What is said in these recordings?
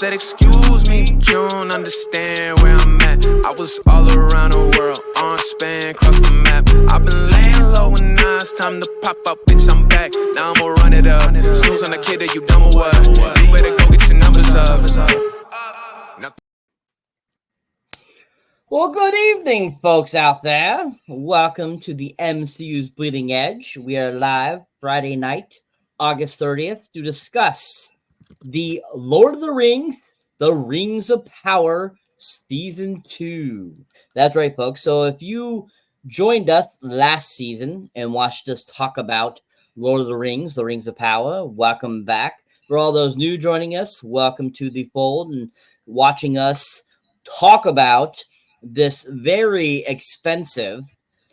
said, excuse me, but you don't understand where I'm at. I was all around the world, on span, cross the map. I've been laying low and now it's time to pop up, bitch, I'm back. Now I'ma run it up. Snooze on the kid that you dumb or what? You better go get your numbers up. Well, good evening, folks out there. Welcome to the MCU'S Bleeding Edge. We are live Friday night, August 30th, to discuss the Lord of the Rings, The Rings of Power, Season 2. That's right, folks. So if you joined us last season and watched us talk about Lord of the Rings, The Rings of Power, welcome back. For all those new joining us, welcome to the fold and watching us talk about this very expensively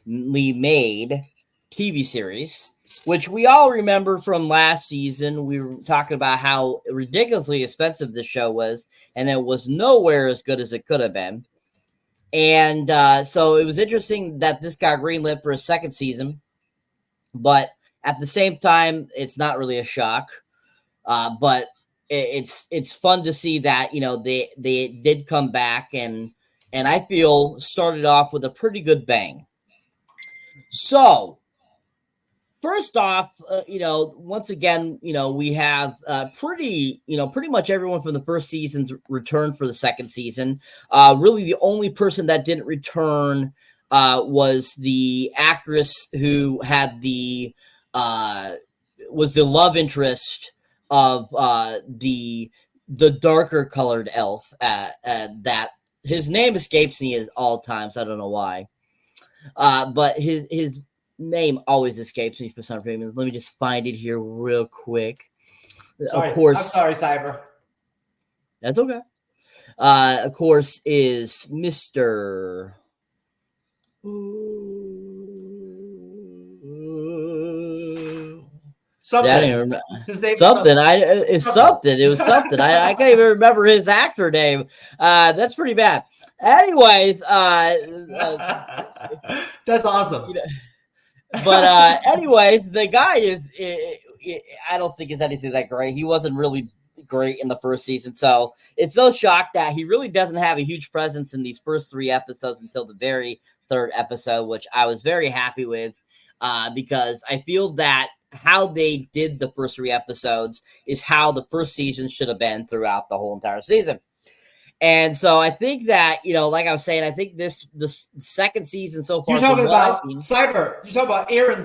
made TV series, which we all remember from last season. We were talking about how ridiculously expensive this show was, and it was nowhere as good as it could have been. And so it was interesting that this got greenlit for a second season, but at the same time, it's not really a shock. But it's fun to see that, you know, they did come back and I feel started off with a pretty good bang. So, first off, once again, we have pretty much everyone from the first season returned for the second season. Really, the only person that didn't return was the actress who had was the love interest of the darker colored elf that. His name escapes me at all times. I don't know why. But his name always escapes me for some reason. Let me just find it here real quick. Sorry, of course. I'm sorry, Cyber. That's okay. Of course, is Mr. Something. I didn't remember. Something. It was something. I can't even remember his actor name. That's pretty bad. Anyways, that's awesome. But anyways, the guy is. I don't think is anything that great. He wasn't really great in the first season, so it's no shock that he really doesn't have a huge presence in these first 3 episodes until the very third episode, which I was very happy with, because I feel that how they did the first 3 episodes is how the first season should have been throughout the whole entire season. And so I think that, like I was saying, I think the second season so far. You're talking about Cyber. You're talking about Aaron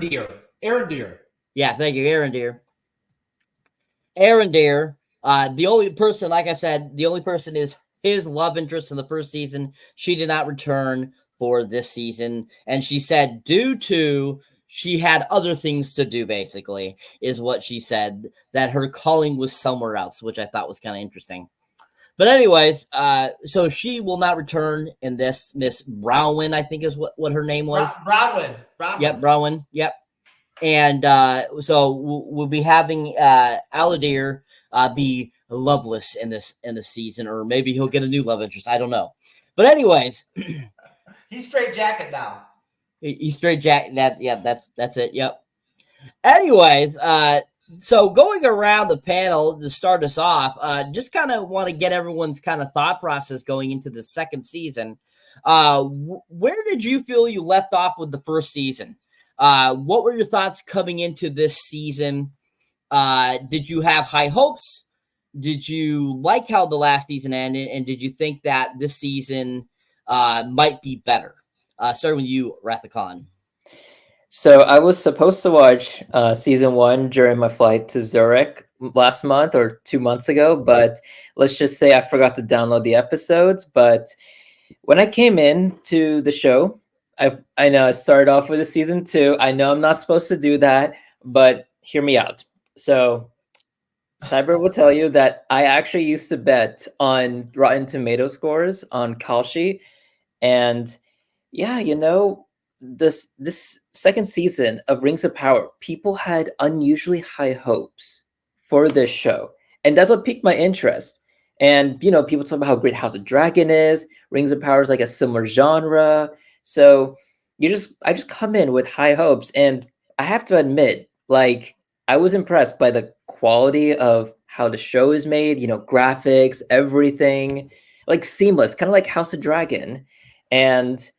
Deer. Yeah, thank you, Aaron Deer. The only person, like I said, is his love interest in the first season. She did not return for this season. And she said due to she had other things to do, basically, is what she said, that her calling was somewhere else, which I thought was kind of interesting. But anyways, so she will not return in this. Miss Brown, I think is what her name was. Brown. Yep, Brown. Yep. And so we'll be having Aladir be loveless in this season, or maybe he'll get a new love interest. I don't know. But anyways, he's straight jacket now. He's straight jacket. That's it. Yep. Anyways, so going around the panel to start us off, just kind of want to get everyone's kind of thought process going into the second season. Where did you feel you left off with the first season? What were your thoughts coming into this season? Did you have high hopes? Did you like how the last season ended? And did you think that this season might be better? Starting with you, Rathacon. So I was supposed to watch season 1 during my flight to Zurich last month or 2 months ago, but let's just say I forgot to download the episodes. But when I came in to the show, I know I started off with a season 2. I know I'm not supposed to do that, but hear me out. So Cyber will tell you that I actually used to bet on Rotten Tomato scores on Kalshi, and yeah, this second season of Rings of Power, people had unusually high hopes for this show, and that's what piqued my interest. And people talk about how great House of Dragon is. Rings of Power is like a similar genre, so I just come in with high hopes, and I have to admit, like, I was impressed by the quality of how the show is made, graphics, everything, like seamless, kind of like House of Dragon. And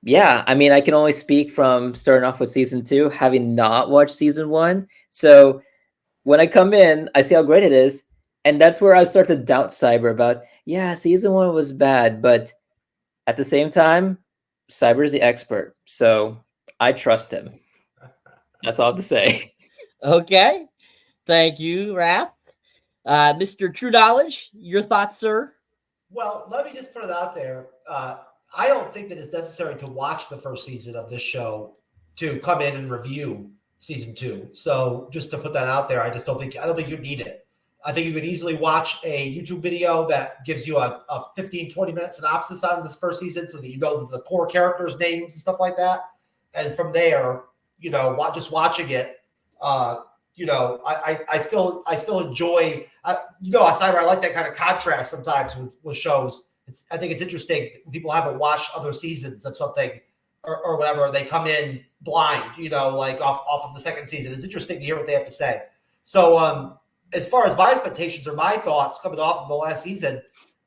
yeah, I mean, I can only speak from starting off with season 2, having not watched season 1. So when I come in, I see how great it is. And that's where I start to doubt Cyber about, yeah, season 1 was bad. But at the same time, Cyber is the expert. So I trust him. That's all I have to say. Okay. Thank you, Raph. Mr. TrueKnowledge, your thoughts, sir? Well, let me just put it out there. I don't think that it's necessary to watch the first season of this show to come in and review season 2. So just to put that out there, I don't think you need it. I think you could easily watch a YouTube video that gives you a 15, 20-minute synopsis on this first season so that you know the core characters' names and stuff like that. And from there, just watching it, I still enjoy, Cyber, I like that kind of contrast sometimes with shows. I think it's interesting when people haven't watched other seasons of something or whatever, they come in blind, like off of the second season. It's interesting to hear what they have to say. So as far as my expectations or my thoughts coming off of the last season,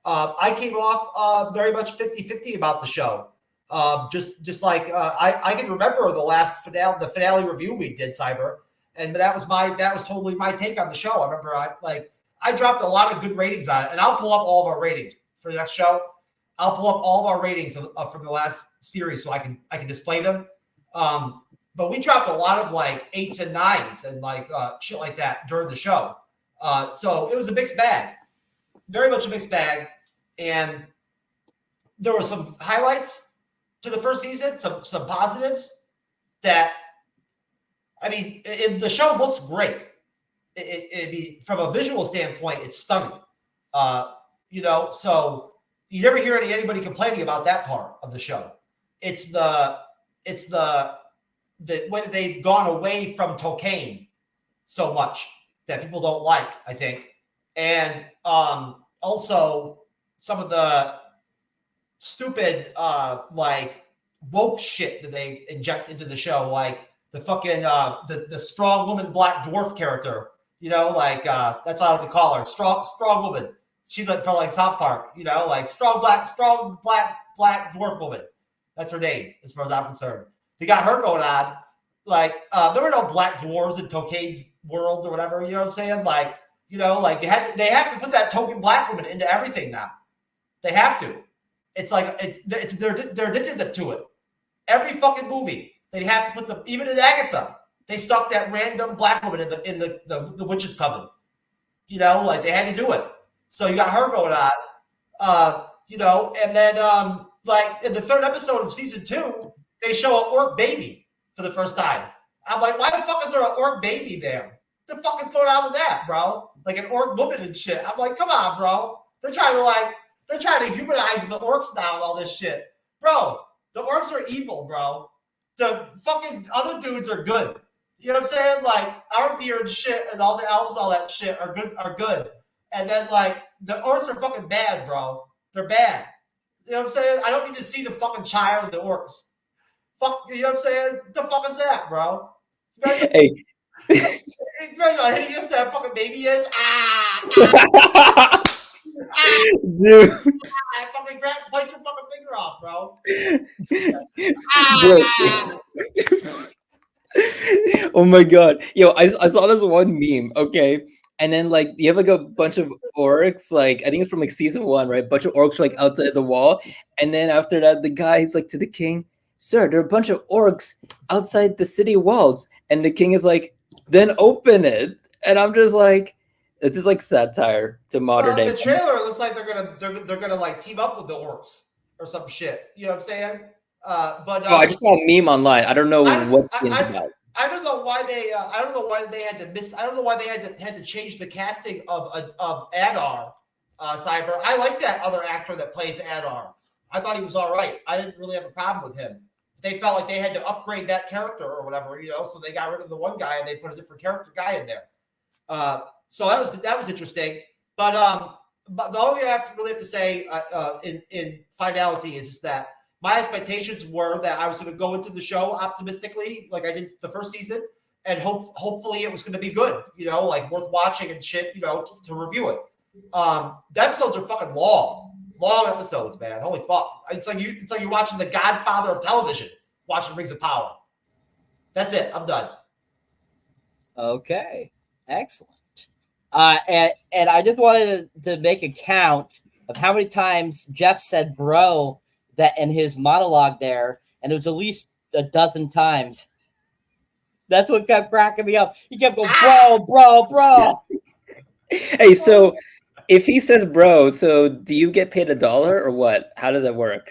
I came off very much 50-50 about the show. Just like I can remember the finale review we did, Cyber, and that was totally my take on the show. I remember I dropped a lot of good ratings on it, and I'll pull up all of our ratings for that show. I'll pull up all of our ratings from the last series so I can display them. But we dropped a lot of 8s and 9s and shit like that during the show. So it was a mixed bag, very much a mixed bag, and there were some highlights to the first season, some positives that, I mean, the show looks great. From a visual standpoint, it's stunning. So you never hear anybody complaining about that part of the show. It's the way that they've gone away from Tolkien so much that people don't like, I think. And also some of the stupid woke shit that they inject into the show, like the fucking the strong woman black dwarf character, that's all I like to call her, strong woman. She's from South Park, strong black dwarf woman. That's her name, as far as I'm concerned. They got her going on. There were no black dwarves in Tolkien's world or whatever. You know what I'm saying? They have to put that token black woman into everything now. They have to. They're addicted to it. Every fucking movie, they have to put them. Even in Agatha, they stuck that random black woman in the witch's coven. They had to do it. So you got her going on, and then in the third episode of season 2, they show an orc baby for the first time. I'm like, why the fuck is there an orc baby there? The fuck is going on with that, bro? Like an orc woman and shit. I'm like, come on, bro. They're trying to humanize the orcs now and all this shit. Bro, the orcs are evil, bro. The fucking other dudes are good. You know what I'm saying? Arthur and shit and all the elves and all that shit are good. And then the orcs are fucking bad, bro. They're bad. You know what I'm saying? I don't need to see the fucking child of the orcs. Fuck, you know what I'm saying? The fuck is that, bro? Hey. Imagine how hideous that fucking baby is. Dude. Fucking bite your fucking finger off, bro. Oh my god. Yo, I saw this one meme, okay? And then you have a bunch of orcs, I think it's from season 1, right? Bunch of orcs outside the wall. And then after that, the guy's to the king, "Sir, there are a bunch of orcs outside the city walls." And the king is "Then open it." And I'm just it's just satire to modern day. The trailer looks like they're gonna team up with the orcs or some shit. You know what I'm saying? I just saw a meme online. I don't know what scene's about. I don't know why they. I don't know why they had to miss. I don't know why they had to change the casting of Adar, Cyber. I like that other actor that plays Adar. I thought he was all right. I didn't really have a problem with him. They felt like they had to upgrade that character or whatever, so they got rid of the one guy and they put a different character guy in there. So that was interesting. But the only thing I really have to say in finality is just that my expectations were that I was going to go into the show optimistically, like I did the first season, and hopefully it was going to be good, like worth watching and shit, to review it. The episodes are fucking long episodes, man. Holy fuck! It's like you're watching the Godfather of television, watching Rings of Power. That's it. I'm done. Okay, excellent. And I just wanted to make a count of how many times Jeff said "bro" that in his monologue there, and it was at least a dozen times. That's what kept cracking me up. He kept going, bro. Hey, so if he says bro, so do you get paid $1 or what? How does that work?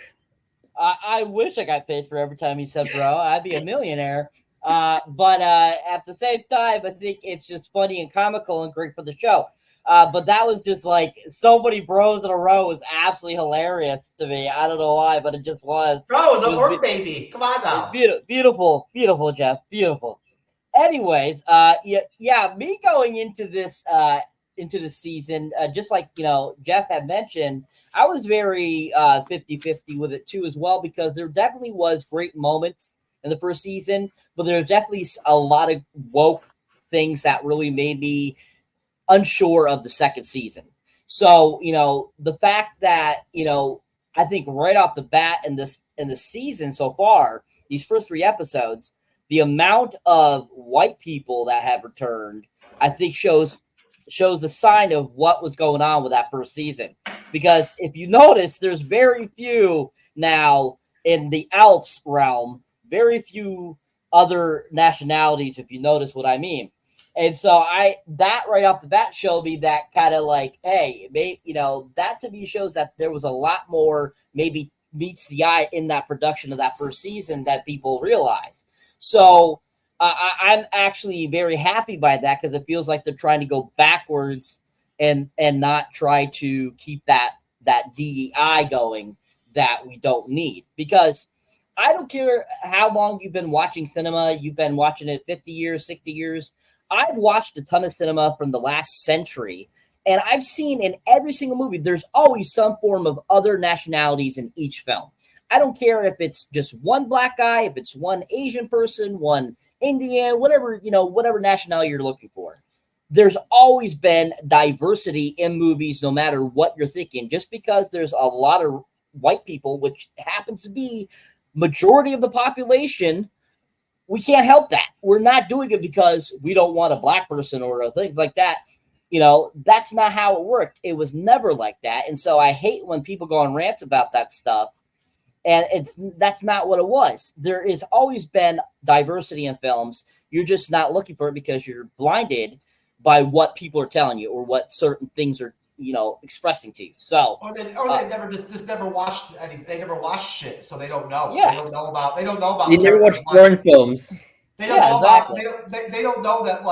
I wish I got paid for every time he said bro. I'd be a millionaire. But at the same time, I think it's just funny and comical and great for the show. But that was just like so many bros in a row was absolutely hilarious to me. I don't know why, but it just was. Bro, it was a work baby. Come on now. Beautiful, Jeff. Beautiful. Anyways, yeah, me going into this season, just like, Jeff had mentioned, I was very 50-50 with it too as well, because there definitely was great moments in the first season, but there was definitely a lot of woke things that really made me unsure of the second season. So, the fact that, I think right off the bat in the season so far, these first 3 episodes, the amount of white people that have returned, I think shows the sign of what was going on with that first season. Because if you notice, there's very few now in the Alps realm, very few other nationalities, if you notice what I mean. And so that right off the bat showed me that kind of like, hey, maybe, that to me shows that there was a lot more maybe meets the eye in that production of that first season that people realize. So I'm actually very happy by that, because it feels like they're trying to go backwards and not try to keep that DEI going that we don't need. Because I don't care how long you've been watching cinema. You've been watching it 50 years, 60 years. I've watched a ton of cinema from the last century, and I've seen in every single movie, there's always some form of other nationalities in each film. I don't care if it's just one black guy, if it's one Asian person, one Indian, whatever nationality you're looking for. There's always been diversity in movies, no matter what you're thinking. Just because there's a lot of white people, which happens to be majority of the population, we can't help that. We're not doing it because we don't want a black person or a thing like that. That's not how it worked. It was never like that. And so I hate when people go on rants about that stuff. And that's not what it was. There has always been diversity in films. You're just not looking for it because you're blinded by what people are telling you or what certain things are, expressing to you. So, or they never just never watched any. They never watched shit, so they don't know. Yeah. They don't know about. You never watch foreign films. They don't know exactly. They don't know that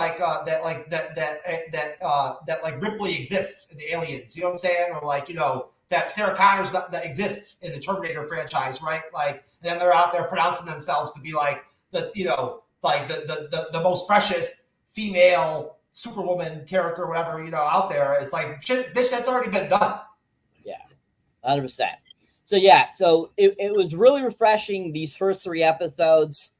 that Ripley exists in the Aliens. You know what I'm saying? Or that Sarah Connor's that exists in the Terminator franchise, right? And then they're out there pronouncing themselves to be the most freshest female Superwoman character, or whatever, out there. It's like, shit, bitch, that's already been done. Yeah, 100%. So yeah, so it was really refreshing these first 3 episodes.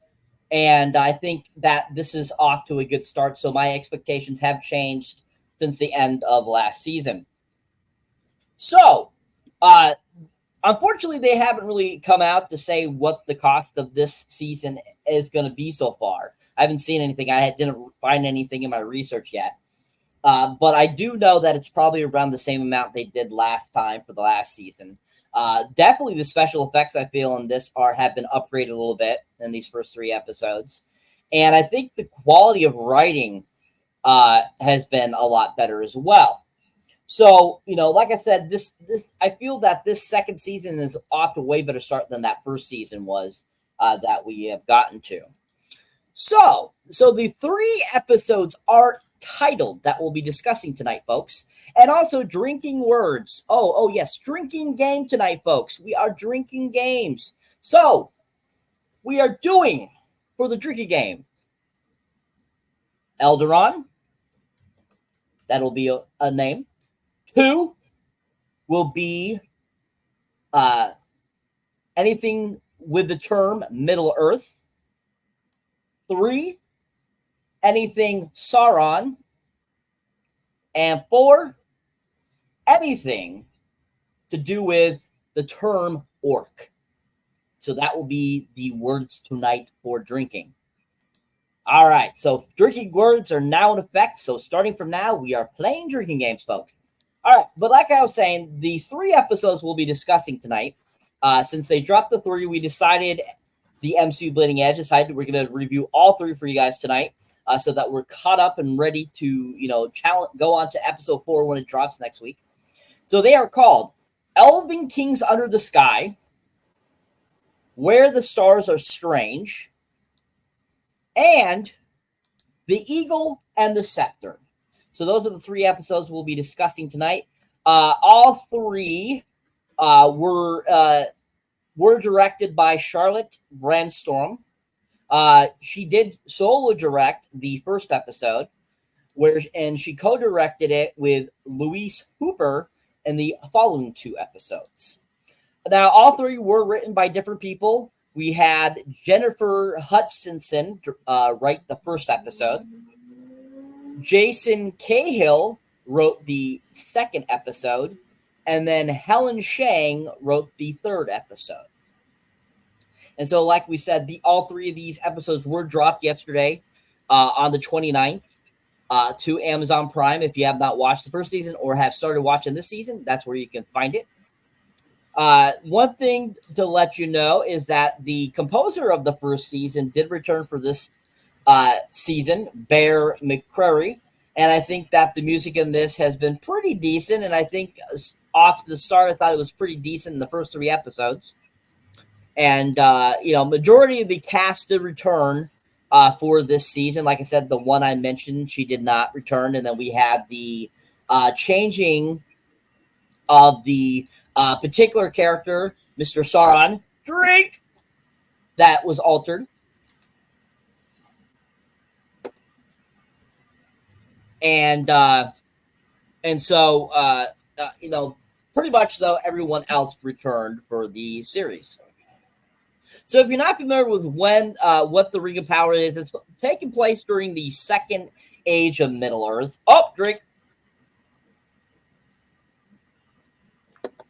And I think that this is off to a good start. So my expectations have changed since the end of last season. So, unfortunately, they haven't really come out to say what the cost of this season is going to be so far. I haven't seen anything. I didn't find anything in my research yet. But I do know that it's probably around the same amount they did last time for the last season. Definitely the special effects I feel in this have been upgraded a little bit in these first 3 episodes. And I think the quality of writing has been a lot better as well. So, like I said, this I feel that this second season is off to a way better start than that first season was that we have gotten to. So the 3 episodes are titled that we'll be discussing tonight, folks, and also drinking words. Oh yes, drinking game tonight, folks. We are drinking games. So we are doing for the drinking game Elderon. That'll be a name. 2 will be anything with the term Middle Earth. 3, anything Sauron. And 4, anything to do with the term orc. So that will be the words tonight for drinking. All right, so drinking words are now in effect. So starting from now, we are playing drinking games, folks. All right, but like I was saying, the 3 episodes we'll be discussing tonight, since they dropped the 3, we decided, the MCU Bleeding Edge decided we're going to review all 3 for you guys tonight, so that we're caught up and ready to, go on to episode 4 when it drops next week. So they are called Elven Kings Under the Sky, Where the Stars Are Strange, and The Eagle and the Scepter. So those are the 3 episodes we'll be discussing tonight. All 3 were directed by Charlotte Brandstorm. She did solo direct the first episode, and she co-directed it with Louise Hooper in the following 2 episodes. Now, all 3 were written by different people. We had Jennifer Hutchinson write the first episode. Jason Cahill wrote the second episode. And then Helen Shang wrote the 3rd episode. And so, like we said, all 3 of these episodes were dropped yesterday on the 29th to Amazon Prime. If you have not watched the first season or have started watching this season, that's where you can find it. One thing to let you know is that the composer of the first season did return for this season, Bear McCreary. And I think that the music in this has been pretty decent. And I think off the start, I thought it was pretty decent in the first 3 episodes. And, majority of the cast did return for this season. Like I said, the one I mentioned, she did not return. And then we had the changing of the particular character, Mr. Sauron, drink, that was altered. And so, pretty much, though, everyone else returned for the series. So if you're not familiar with what the Ring of Power is, it's taking place during the Second Age of Middle-earth. Oh, drink.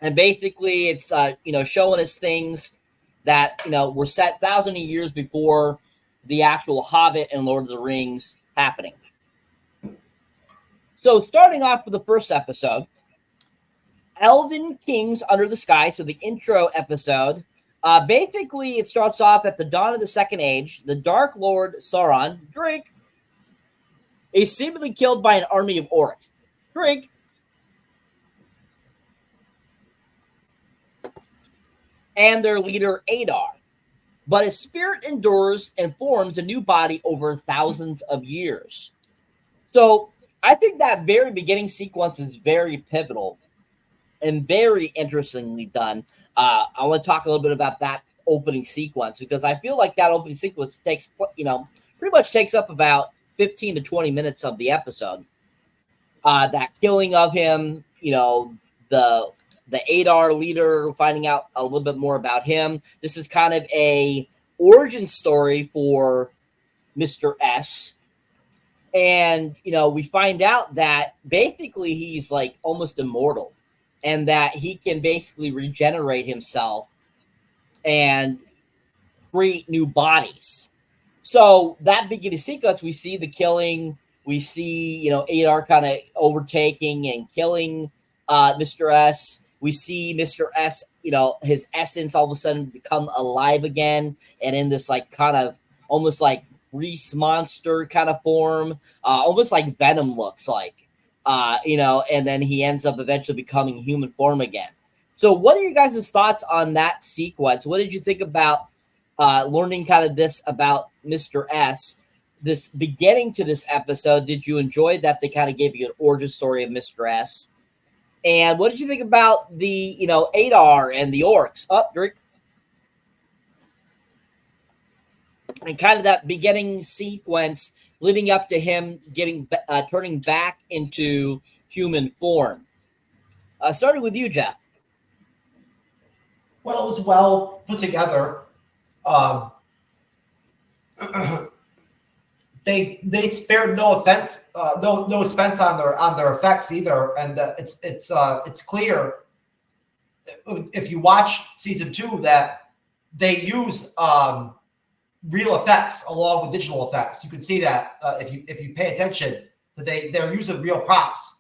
And basically, it's, showing us things that, were set 1,000 of years before the actual Hobbit and Lord of the Rings happening. So starting off with the first episode, Elven Kings Under the Sky, so the intro episode, basically it starts off at the dawn of the Second Age. The Dark Lord Sauron, drink, is seemingly killed by an army of orcs. Drink. And their leader, Adar. But his spirit endures and forms a new body over thousands of years. So I think that very beginning sequence is very pivotal and very interestingly done. I want to talk a little bit about that opening sequence because I feel like that opening sequence takes, pretty much takes up about 15 to 20 minutes of the episode. That killing of him, the Adar leader, finding out a little bit more about him. This is kind of a origin story for Mr. S. And, we find out that basically he's like almost immortal and that he can basically regenerate himself and create new bodies. So that beginning sequence, we see the killing, we see, Adar kind of overtaking and killing Mr. S. We see Mr. S, his essence all of a sudden become alive again and in this like kind of almost like Reese monster kind of form, almost like Venom looks like, and then he ends up eventually becoming human form again. So what are you guys' thoughts on that sequence? What did you think about learning kind of this about Mr. S, this beginning to this episode? Did you enjoy that they kind of gave you an origin story of Mr. S? And what did you think about the, Adar and the orcs? Up, drink. And kind of that beginning sequence leading up to him turning back into human form. Starting with you, Jeff. Well, it was well put together. they spared no offense, no expense on their effects either, and it's clear if you watch season 2 that they use real effects along with digital effects. You can see that if you pay attention that they're using real props,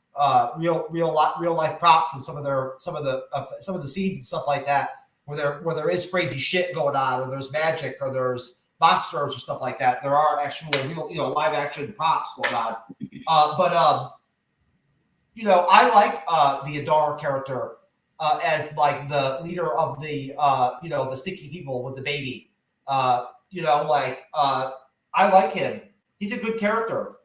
real life props in some of the scenes and stuff like that where there is crazy shit going on, or there's magic, or there's monsters or stuff like that. There are actual real, live action props going on. But I like the Adar character as like the leader of the the sticky people with the baby. I like him. He's a good character,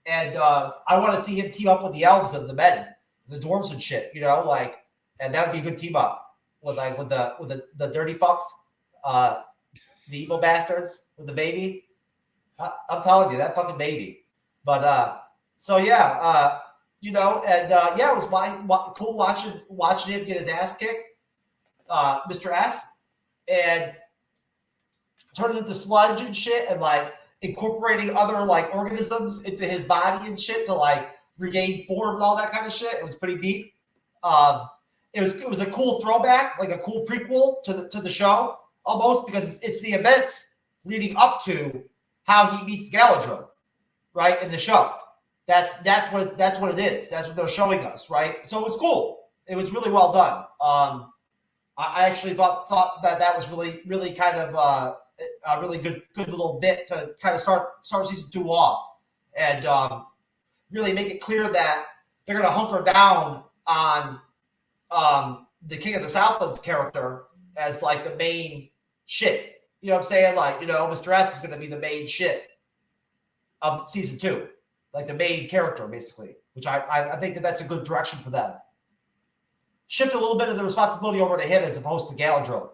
and I want to see him team up with the elves and the men, the dwarves and shit. And that would be a good team up with the dirty fucks. The evil bastards with the baby. I'm telling you, that fucking baby. But it was cool watching him get his ass kicked, Mr. S, and turning into sludge and shit, and like incorporating other like organisms into his body and shit to like regain form and all that kind of shit. It was pretty deep. It was a cool throwback, like a cool prequel to the show. Almost, because it's the events leading up to how he meets Galadriel, right, in the show. That's what it is. That's what they're showing us, right? So it was cool. It was really well done. I actually thought that was really kind of a really good little bit to kind of start season 2 off, and really make it clear that they're going to hunker down on the King of the Southland's character as like the main shit. You know what I'm saying? Like, Mr. S is going to be the main shit of season 2, like the main character, basically, which I think that's a good direction for them. Shift a little bit of the responsibility over to him as opposed to Galadriel.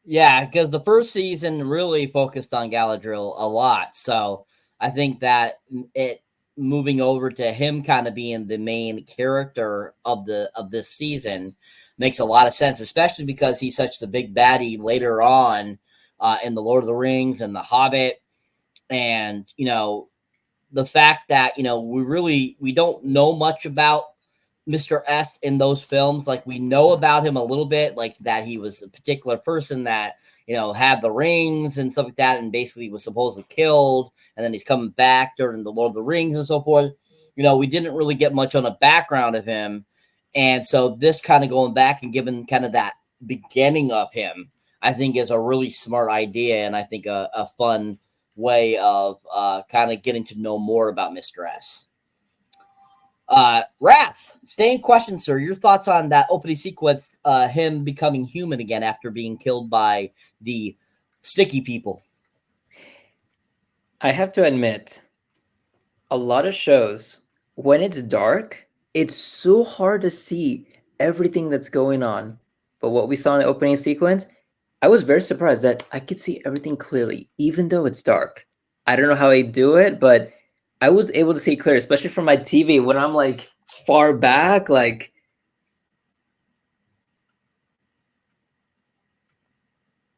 Yeah, because the first season really focused on Galadriel a lot. So I think that it moving over to him kind of being the main character of this season makes a lot of sense, especially because he's such the big baddie later on in the Lord of the Rings and the Hobbit. And, the fact that, we don't know much about Mr. S in those films. Like, we know about him a little bit, like that he was a particular person that, had the rings and stuff like that, and basically was supposedly killed. And then he's coming back during the Lord of the Rings and so forth. We didn't really get much on a background of him. And so this kind of going back and giving kind of that beginning of him, I think is a really smart idea. And I think a fun way of kind of getting to know more about Mr. S. Wrath, same question, sir. Your thoughts on that opening sequence, him becoming human again after being killed by the sticky people? I have to admit, a lot of shows, when it's dark, it's so hard to see everything that's going on. But what we saw in the opening sequence, I was very surprised that I could see everything clearly, even though it's dark. I don't know how they do it, but I was able to see clear, especially from my TV when I'm like far back. Like,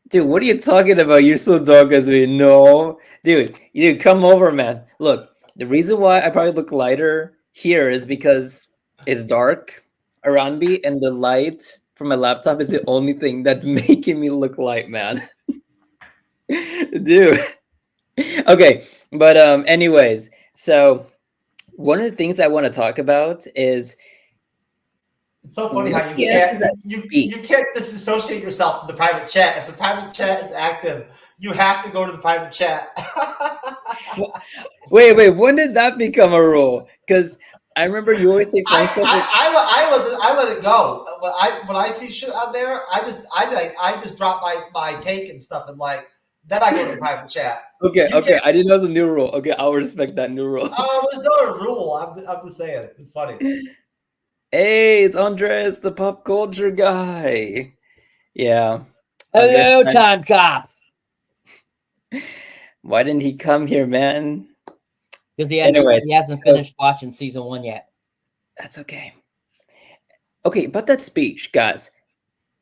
dude, what are you talking about? You're so dark as me. No, dude, you come over, man. Look, the reason why I probably look lighter here is because it's dark around me, and the light from my laptop is the only thing that's making me look light, man. Dude. Okay, but anyways, so one of the things I want to talk about is it's so funny how you can't disassociate yourself from the private chat. If the private chat is active, you have to go to the private chat. Wait, when did that become a rule? Because I remember you always say fun stuff. I let it go. When I see shit on there, I just drop my take and stuff, and like then I go to the private chat. Okay. I didn't know it was a new rule. Okay, I'll respect that new rule. Oh, there's not a rule. I'm just saying. It's funny. Hey, it's Andres, the pop culture guy. Yeah. Hello, Time Cop. Why didn't he come here, man? Because he hasn't finished watching season 1 yet. That's okay. Okay, about that speech, guys.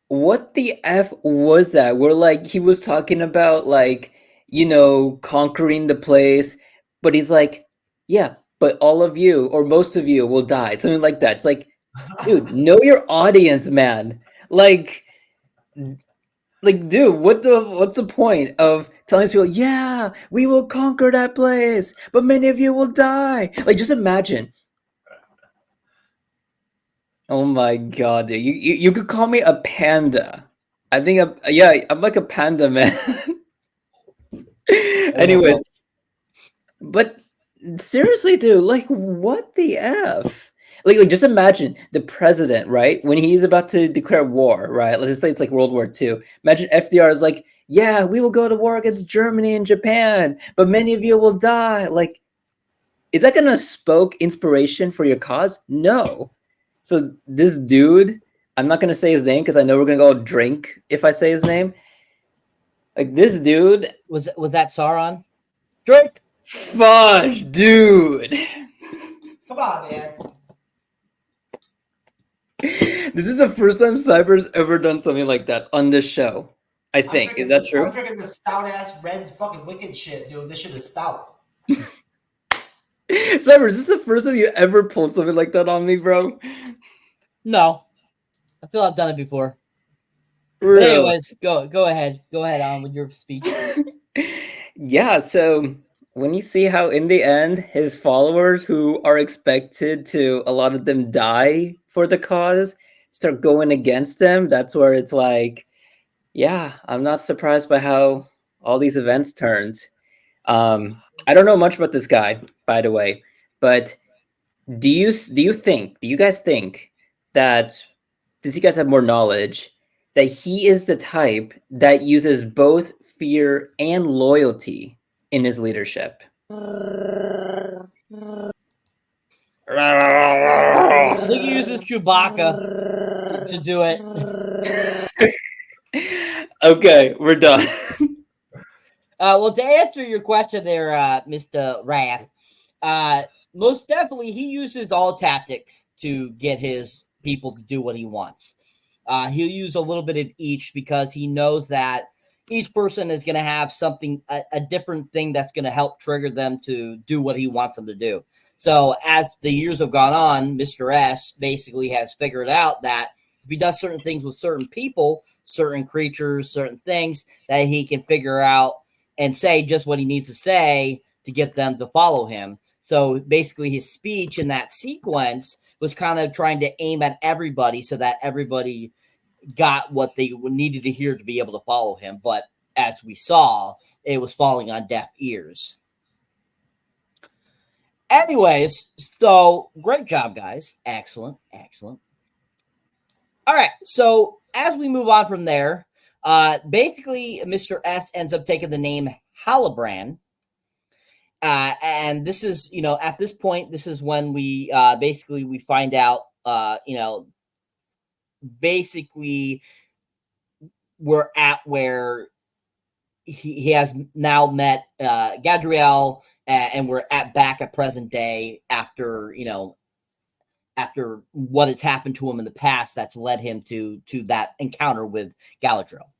What the F was that? Where like he was talking about like, conquering the place. But he's like, yeah, but all of you or most of you will die. Something like that. It's like, dude, know your audience, man. Like, dude, what's the point of telling people, yeah, we will conquer that place, but many of you will die? Like, just imagine. Oh my god, dude. You could call me a panda. I think I'm like a panda, man. Anyways, but seriously, dude, like what the F? Like just imagine the president, right? When he's about to declare war, right? Let's just say it's like World War II. Imagine FDR is like, yeah, we will go to war against Germany and Japan, but many of you will die. Like, is that gonna stoke inspiration for your cause? No. So this dude, I'm not gonna say his name because I know we're gonna go drink if I say his name. Like this dude Was that Sauron? Drink. Fudge, dude. Come on, man. This is the first time Cyber's ever done something like that on this show. I think. Is that true? I'm drinking the stout ass Red's fucking wicked shit, dude. This shit is stout. Cyber, is this the first time you ever pulled something like that on me, bro? No. I feel I've done it before. Really? But anyways, go ahead. Go ahead on with your speech. Yeah, so when you see how in the end his followers who are expected to, a lot of them die for the cause, start going against them, that's where it's like, yeah, I'm not surprised by how all these events turned. I don't know much about this guy, by the way, but do you guys think that, since you guys have more knowledge, that he is the type that uses both fear and loyalty in his leadership? I think he uses Chewbacca to do it. Okay, we're done. Well, to answer your question there, Mr. Wrath, most definitely he uses all tactics to get his people to do what he wants. He'll use a little bit of each because he knows that each person is going to have something, a different thing that's going to help trigger them to do what he wants them to do. So as the years have gone on, Mr. S basically has figured out that if he does certain things with certain people, certain creatures, certain things, that he can figure out and say just what he needs to say to get them to follow him. So basically his speech in that sequence was kind of trying to aim at everybody so that everybody got what they needed to hear to be able to follow him. But as we saw, it was falling on deaf ears. Anyways, so great job, guys. Excellent, excellent. All right, so as we move on from there, basically Mr. S ends up taking the name Halibran. And this is, at this point, this is when we basically we find out, basically we're at where he has now met Gadriel, and we're back at present day after, after what has happened to him in the past that's led him to that encounter with Galadriel.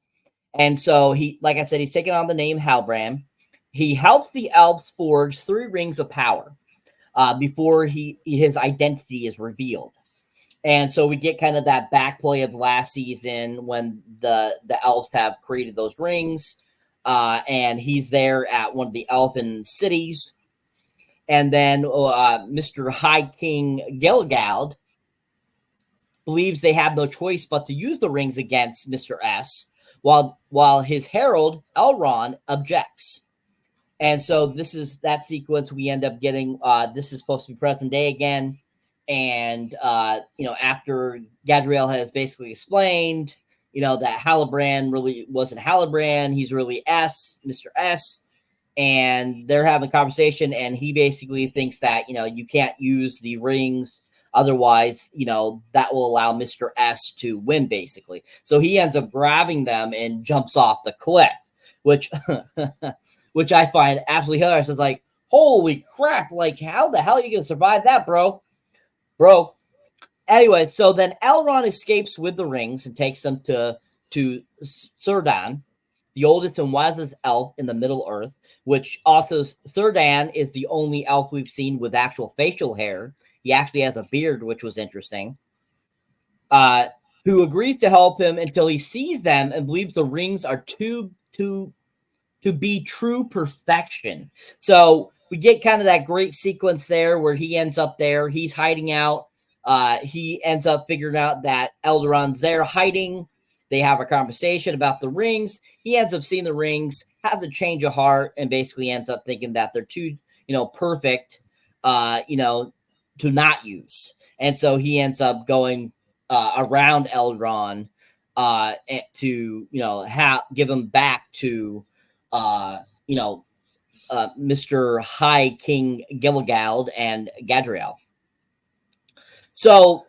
And so he, like I said, he's taken on the name Halbrand. He helps the elves forge 3 rings of power before his identity is revealed. And so we get kind of that backplay of last season when the elves have created those rings, and he's there at one of the elfin cities. And then Mr. High King Gilgalad believes they have no choice but to use the rings against Mr. S, while his herald, Elrond, objects. And so this is that sequence we end up getting. This is supposed to be present day again. And, after Gadriel has basically explained, that Halibran really wasn't Halibran. He's really Mr. S. And they're having a conversation, and he basically thinks that, you can't use the rings. Otherwise, that will allow Mr. S to win, basically. So he ends up grabbing them and jumps off the cliff, which which I find absolutely hilarious. It's like, holy crap, like, how the hell are you going to survive that, bro? Anyway, so then Elrond escapes with the rings and takes them to Círdan, the oldest and wisest elf in the Middle Earth, which also Serdan is the only elf we've seen with actual facial hair. He actually has a beard, which was interesting. Who agrees to help him until he sees them and believes the rings are to be true perfection. So we get kind of that great sequence there where he ends up there. He's hiding out. He ends up figuring out that Eldaron's there hiding. They have a conversation about the rings. He ends up seeing the rings, has a change of heart, and basically ends up thinking that they're too, perfect, to not use. And so he ends up going around Eldaron to, give him back to, Mr. High King Gilligald and Gadriel. So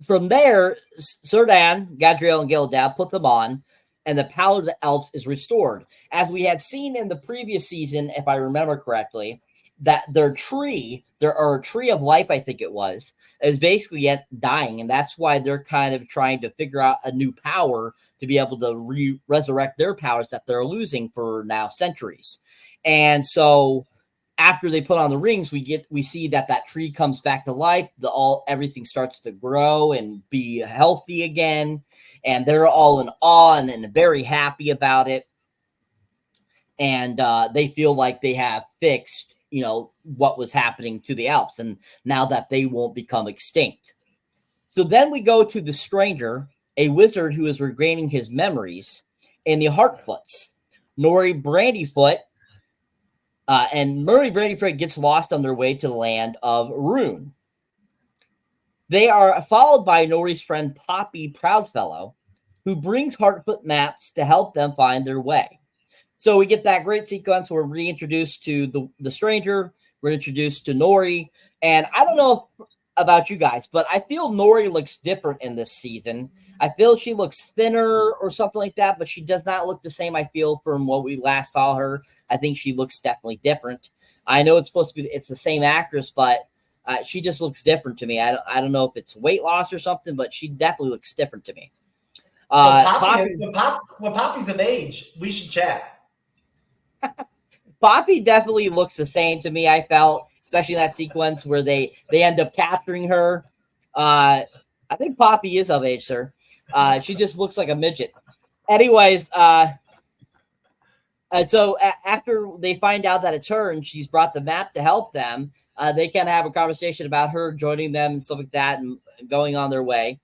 from there, Serdan, Gadriel, and Gilligald put them on, and the power of the elves is restored. As we had seen in the previous season, if I remember correctly, that their tree of life, I think it was, is basically yet dying, and that's why they're kind of trying to figure out a new power to be able to resurrect their powers that they're losing for now centuries. And so after they put on the rings, we see that tree comes back to life. Everything starts to grow and be healthy again, and they're all in awe and very happy about it. And they feel like they have fixed, what was happening to the Alps, and now that they won't become extinct. So then we go to the stranger, a wizard who is regaining his memories, and the Heartfoots, Nori Brandyfoot, and Murray Brandyfoot gets lost on their way to the land of Rune. They are followed by Nori's friend Poppy Proudfellow, who brings Heartfoot maps to help them find their way. So we get that great sequence where we're reintroduced to the stranger, we're introduced to Nori, and I don't know about you guys, but I feel Nori looks different in this season. I feel she looks thinner or something like that, but she does not look the same, I feel, from what we last saw her. I think she looks definitely different. I know it's the same actress, but she just looks different to me. I don't know if it's weight loss or something, but she definitely looks different to me. When Poppy's of age, we should chat. Poppy definitely looks the same to me, I felt, especially in that sequence where they end up capturing her. I think Poppy is of age, sir. She just looks like a midget. Anyways, so after they find out that it's her and she's brought the map to help them, they kind of have a conversation about her joining them and stuff like that and going on their way.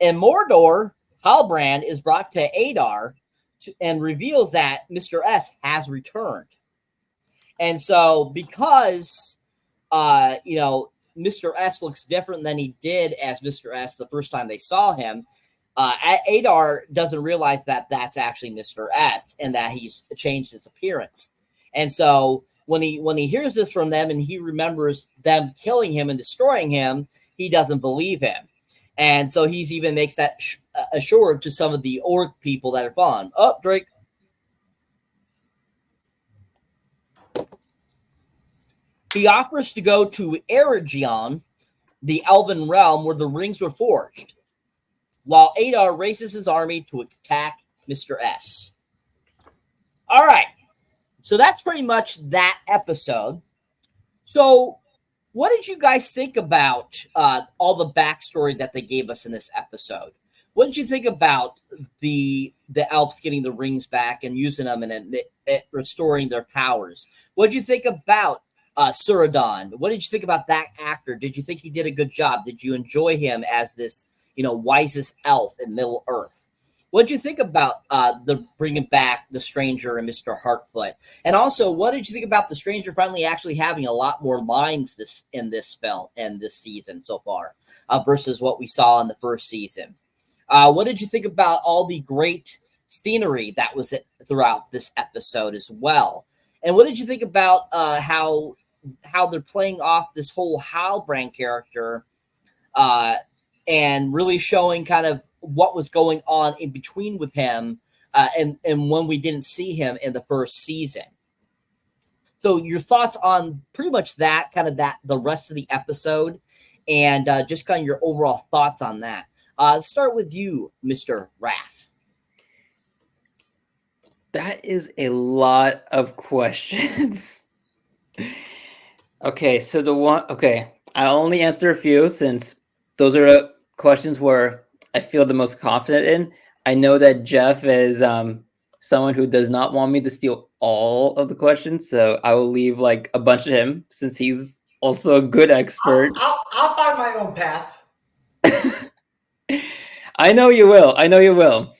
In Mordor, Halbrand is brought to Adar and reveals that Mr. S has returned. And so because, Mr. S looks different than he did as Mr. S the first time they saw him, Adar doesn't realize that that's actually Mr. S and that he's changed his appearance. And so when he hears this from them and he remembers them killing him and destroying him, he doesn't believe him. And so he's even makes that assured to some of the orc people that are following. Oh, Drake. He offers to go to Eregion, the Elven realm where the rings were forged, while Adar races his army to attack Mr. S. All right. So that's pretty much that episode. So what did you guys think about all the backstory that they gave us in this episode? What did you think about the elves getting the rings back and using them and restoring their powers? What did you think about Serdan? What did you think about that actor? Did you think he did a good job? Did you enjoy him as this, wisest elf in Middle Earth? What did you think about the bringing back the stranger and Mr. Heartfoot? And also, what did you think about the stranger finally actually having a lot more lines in this film and this season so far versus what we saw in the first season? What did you think about all the great scenery that was throughout this episode as well? And what did you think about how they're playing off this whole Halbrand character and really showing kind of what was going on in between with him and when we didn't see him in the first season? So your thoughts on pretty much that, the rest of the episode, and just kind of your overall thoughts on that. Let's start with you, Mr. Wrath. That is a lot of questions. Okay, so I only answer a few since those are the questions where I feel the most confident in. I know that Jeff is someone who does not want me to steal all of the questions, so I will leave like a bunch of him since he's also a good expert. I'll find my own path. I know you will. I know you will.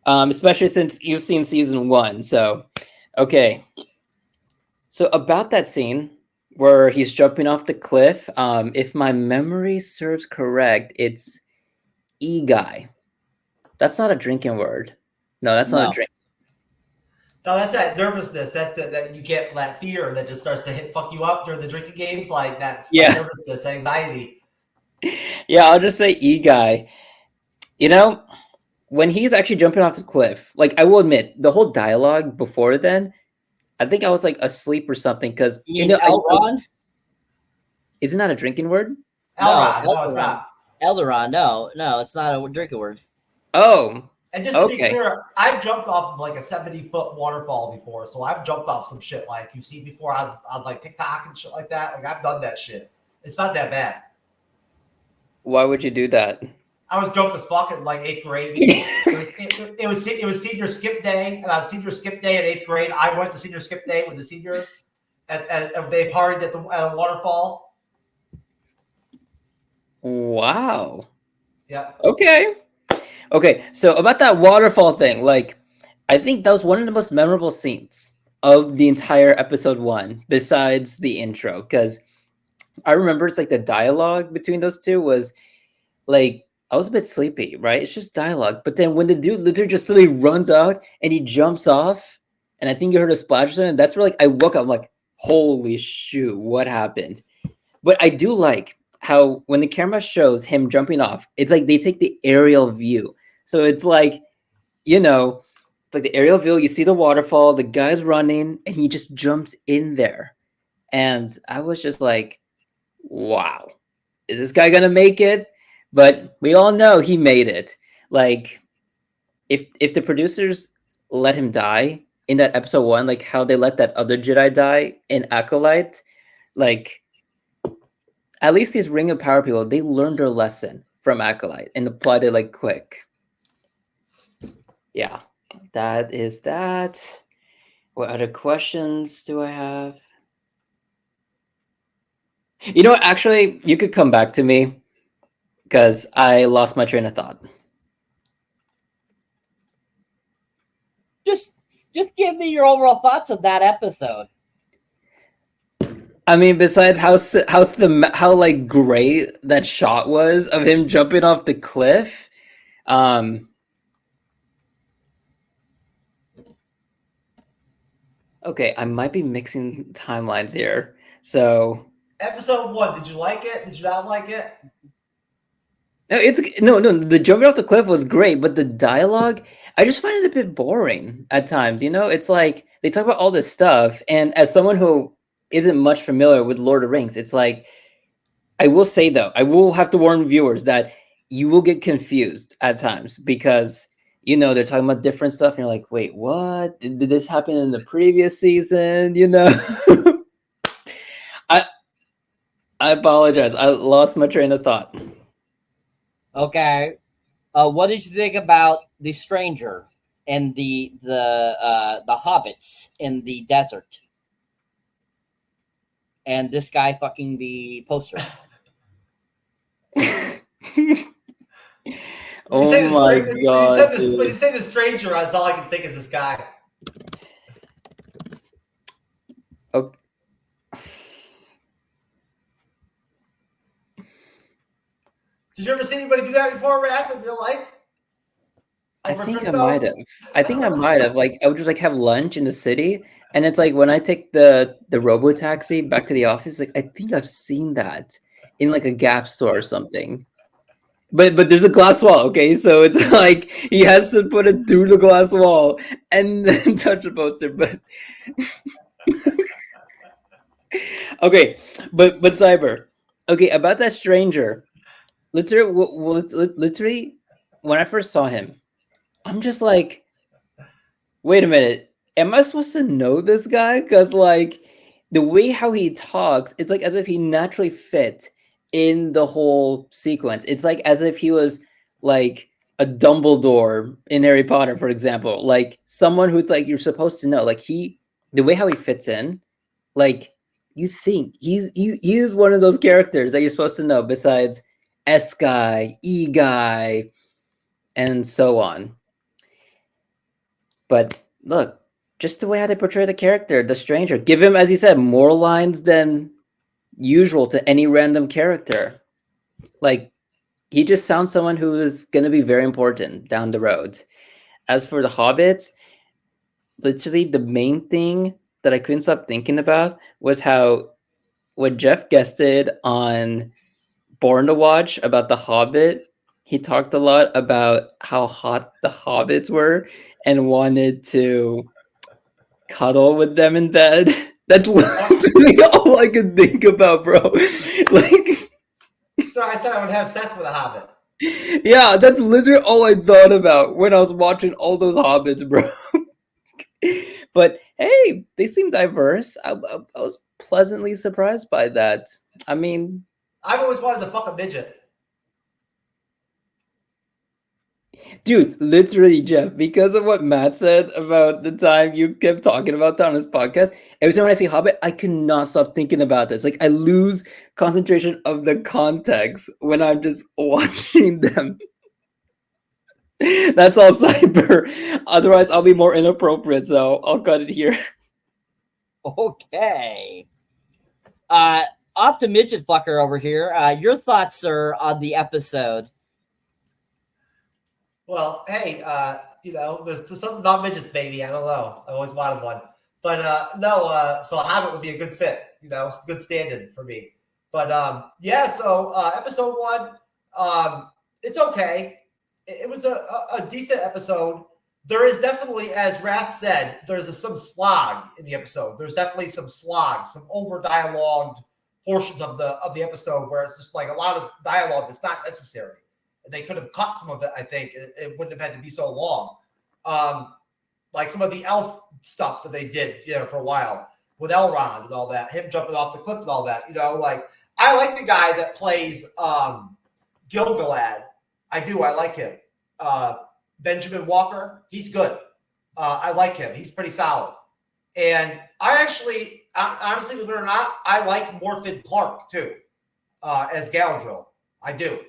Especially since you've seen season 1. So, okay. So about that scene where he's jumping off the cliff, if my memory serves correct, it's e-guy. That's not a drinking word. No, that's not a drink. No, that's that nervousness. That's that you get that fear that just starts to fuck you up during the drinking games. Like that's nervousness, anxiety. Yeah, I'll just say e-guy. You know, when he's actually jumping off the cliff, like I will admit, the whole dialogue before then, I think I was like asleep or something because you know, Elrond? Isn't that a drinking word? Elrond, no, it's not. Elrond, no, it's not a drinking word. Oh, and just to be clear, I've jumped off of like a 70-foot waterfall before, so I've jumped off some shit like you see before on like TikTok and shit like that. Like I've done that shit. It's not that bad. Why would you do that? I was drunk as fuck in like 8th grade. It was senior skip day, and on senior skip day in 8th grade, I went to senior skip day with the seniors, and they partied at the waterfall. Wow. Yeah. Okay. So about that waterfall thing, like I think that was one of the most memorable scenes of the entire episode 1, besides the intro, because I remember it's like the dialogue between those two was like. I was a bit sleepy, right? It's just dialogue. But then when the dude literally just suddenly runs out and he jumps off, and I think you heard a splash, and that's where like I woke up. I'm like, holy shoot, what happened? But I do like how when the camera shows him jumping off, it's like they take the aerial view. So it's like, you know, it's like the aerial view. You see the waterfall, the guy's running, and he just jumps in there. And I was just like, wow, is this guy gonna make it? But we all know he made it. Like, if the producers let him die in that episode 1, like how they let that other Jedi die in Acolyte, like at least these Ring of Power people, they learned their lesson from Acolyte and applied it like quick. Yeah, that is that. What other questions do I have? You know what? Actually, you could come back to me. Because I lost my train of thought. Just give me your overall thoughts of that episode. I mean, besides how like great that shot was of him jumping off the cliff. Okay, I might be mixing timelines here. So episode 1, did you like it? Did you not like it? No, the jumping off the cliff was great, but the dialogue, I just find it a bit boring at times. You know, it's like they talk about all this stuff, and as someone who isn't much familiar with Lord of the Rings, it's like, I will say though, I will have to warn viewers that you will get confused at times because, you know, they're talking about different stuff, and you're like, wait, what? Did this happen in the previous season? You know? I apologize. I lost my train of thought. Okay. What did you think about the stranger and the hobbits in the desert? And this guy fucking the poster. Oh my god. When you say the stranger, that's all I can think is this guy. Okay. Did you ever see anybody do that before, Wrath, in real life? I think I might have. Like, I would just like have lunch in the city, and it's like when I take the robo taxi back to the office, like I think I've seen that in like a Gap store or something. But there's a glass wall, okay? So it's like he has to put it through the glass wall and then touch the poster. But okay, but Cyber, okay, about that stranger. Literally, when I first saw him, I'm just like, wait a minute. am I supposed to know this guy? Because like the way how he talks, it's like as if he naturally fit in the whole sequence. It's like as if he was like a Dumbledore in Harry Potter, for example, like someone who's like you're supposed to know. Like the way how he fits in, like you think he is one of those characters that you're supposed to know. Besides S guy, E guy, and so on. But look, just the way how they portray the character, the stranger, give him, as you said, more lines than usual to any random character. Like, he just sounds someone who is going to be very important down the road. As for the Hobbits, literally the main thing that I couldn't stop thinking about was how what Jeff guested on Born to Watch about the Hobbit, he talked a lot about how hot the Hobbits were and wanted to cuddle with them in bed. That's literally all I could think about, bro. Like, So I said I would have sex with a hobbit. yeah, that's literally all I thought about when I was watching all those Hobbits, bro. But hey, they seem diverse. I was pleasantly surprised by that. I mean, I've always wanted to fuck a midget. dude, literally, Jeff, because of what Matt said about the time you kept talking about that on his podcast, every time when I see Hobbit, I cannot stop thinking about this. Like, I lose concentration of the context when I'm just watching them. That's all cyber. Otherwise, I'll be more inappropriate, so I'll cut it here. Okay. Off to midget fucker over here. Your thoughts, sir, on the episode? Well, hey, there's something about midgets, baby. I don't know. I always wanted one. But so a hobbit would be a good fit. It's a good stand-in for me. But so episode 1, it's okay. It was a decent episode. There is definitely, as Raph said, there's some slog in the episode. There's definitely some slog, some over-dialogued portions of the episode where it's just like a lot of dialogue that's not necessary. They could have cut some of it, I think. It wouldn't have had to be so long. Like some of the elf stuff that they did, for a while with Elrond and all that, him jumping off the cliff and all that. Like I like the guy that plays Gil-galad. I do. I like him. Benjamin Walker, he's good. I like him. He's pretty solid. And I actually, honestly, believe it or not, I like Morfydd Clark too, as Galadriel. I do.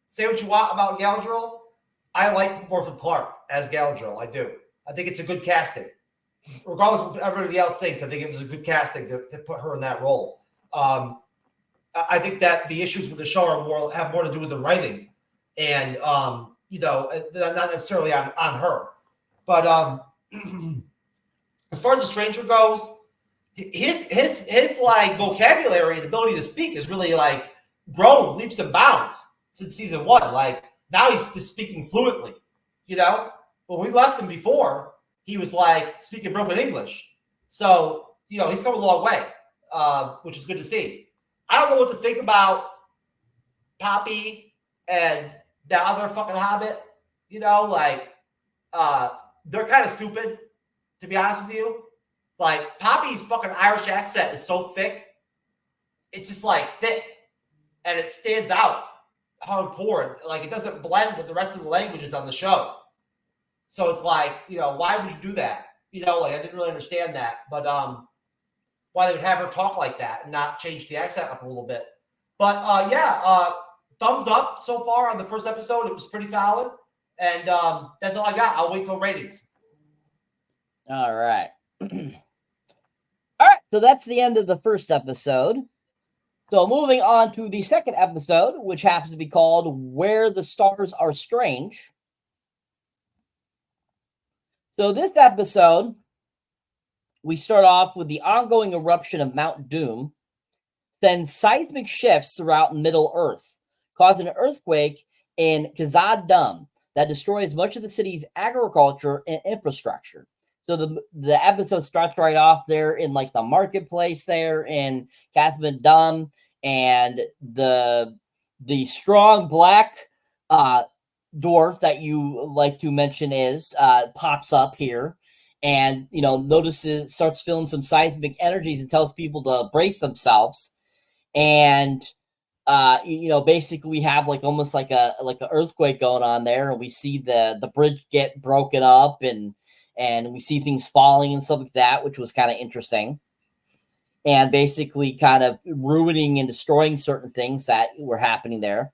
Say what you want about Galadriel. I like Morfydd Clark as Galadriel. I do. I think it's a good casting. Regardless of what everybody else thinks, I think it was a good casting to put her in that role. I think that the issues with the show have more to do with the writing and, not necessarily on her. But as far as the stranger goes, his like vocabulary and ability to speak is really like grown leaps and bounds since season 1. Like now he's just speaking fluently. When we left him before, he was like speaking broken English. So he's come a long way, which is good to see. I don't know what to think about Poppy and the other fucking hobbit. They're kind of stupid, to be honest with you. Like Poppy's fucking Irish accent is so thick. It's just like thick and it stands out hardcore. Like it doesn't blend with the rest of the languages on the show. So it's like, why would you do that? I didn't really understand that. But why they would have her talk like that and not change the accent up a little bit. But thumbs up so far on the first episode. It was pretty solid. And that's all I got. I'll wait till ratings. All right. All right. So that's the end of the first episode. So moving on to the second episode, which happens to be called Where the Stars Are Strange. So this episode, we start off with the ongoing eruption of Mount Doom, then seismic shifts throughout Middle-earth, causing an earthquake in Khazad-dûm that destroys much of the city's agriculture and infrastructure. So the episode starts right off there in like the marketplace there in Khazad-dûm, and the strong black dwarf that you like to mention pops up here, and notices, starts feeling some seismic energies, and tells people to brace themselves. And basically we have almost like an earthquake going on there, and we see the bridge get broken up, and we see things falling and stuff like that, which was kind of interesting, and basically kind of ruining and destroying certain things that were happening there.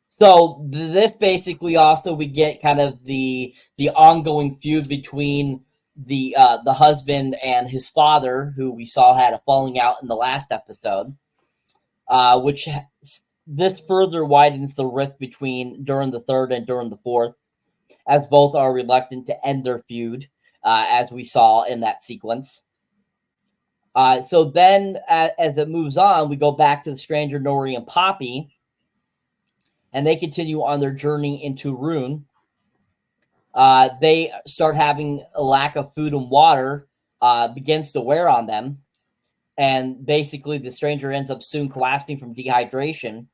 So this basically also, we get kind of the ongoing feud between the husband and his father, who we saw had a falling out in the last episode, which this further widens the rift between during the third and during the fourth, as both are reluctant to end their feud, as we saw in that sequence. So then, as it moves on, we go back to the stranger, Nori and Poppy, and they continue on their journey into Rune. They start having a lack of food and water, begins to wear on them. And basically, the stranger ends up soon collapsing from dehydration.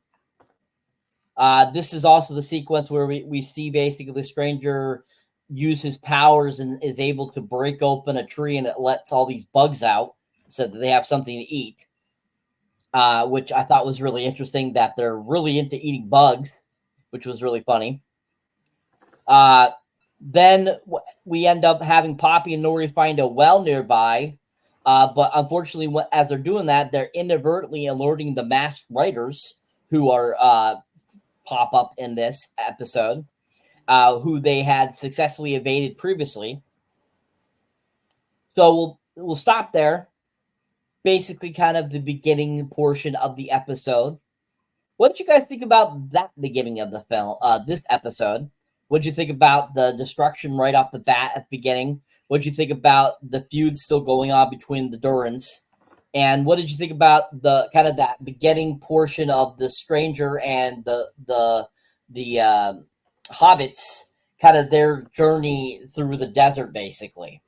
This is also the sequence where we see basically the stranger use his powers and is able to break open a tree, and it lets all these bugs out so that they have something to eat. Which I thought was really interesting, that they're really into eating bugs, which was really funny. Then we end up having Poppy and Nori find a well nearby, but unfortunately, as they're doing that, they're inadvertently alerting the masked riders, who are pop up in this episode, who they had successfully evaded previously. So we'll stop there. Basically, kind of the beginning portion of the episode. What did you guys think about that beginning of the film, this episode? What did you think about the destruction right off the bat at the beginning? What did you think about the feud still going on between the Durans? And what did you think about the kind of that beginning portion of the stranger and the hobbits, kind of their journey through the desert, basically?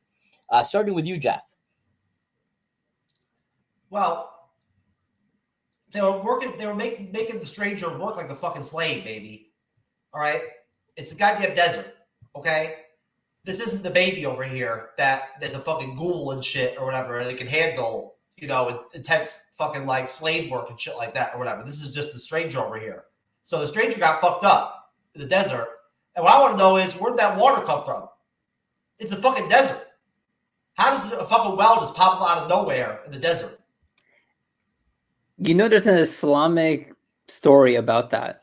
Starting with you, Jeff. Well, they were making the stranger work like a fucking slave, baby. All right? It's a goddamn desert, okay? This isn't the baby over here that there's a fucking ghoul and shit or whatever, and it can handle, intense fucking slave work and shit like that or whatever. This is just the stranger over here. So the stranger got fucked up in the desert, and what I want to know is, where'd that water come from? It's a fucking desert. How does a fucking well just pop up out of nowhere in the desert? There's an Islamic story about that.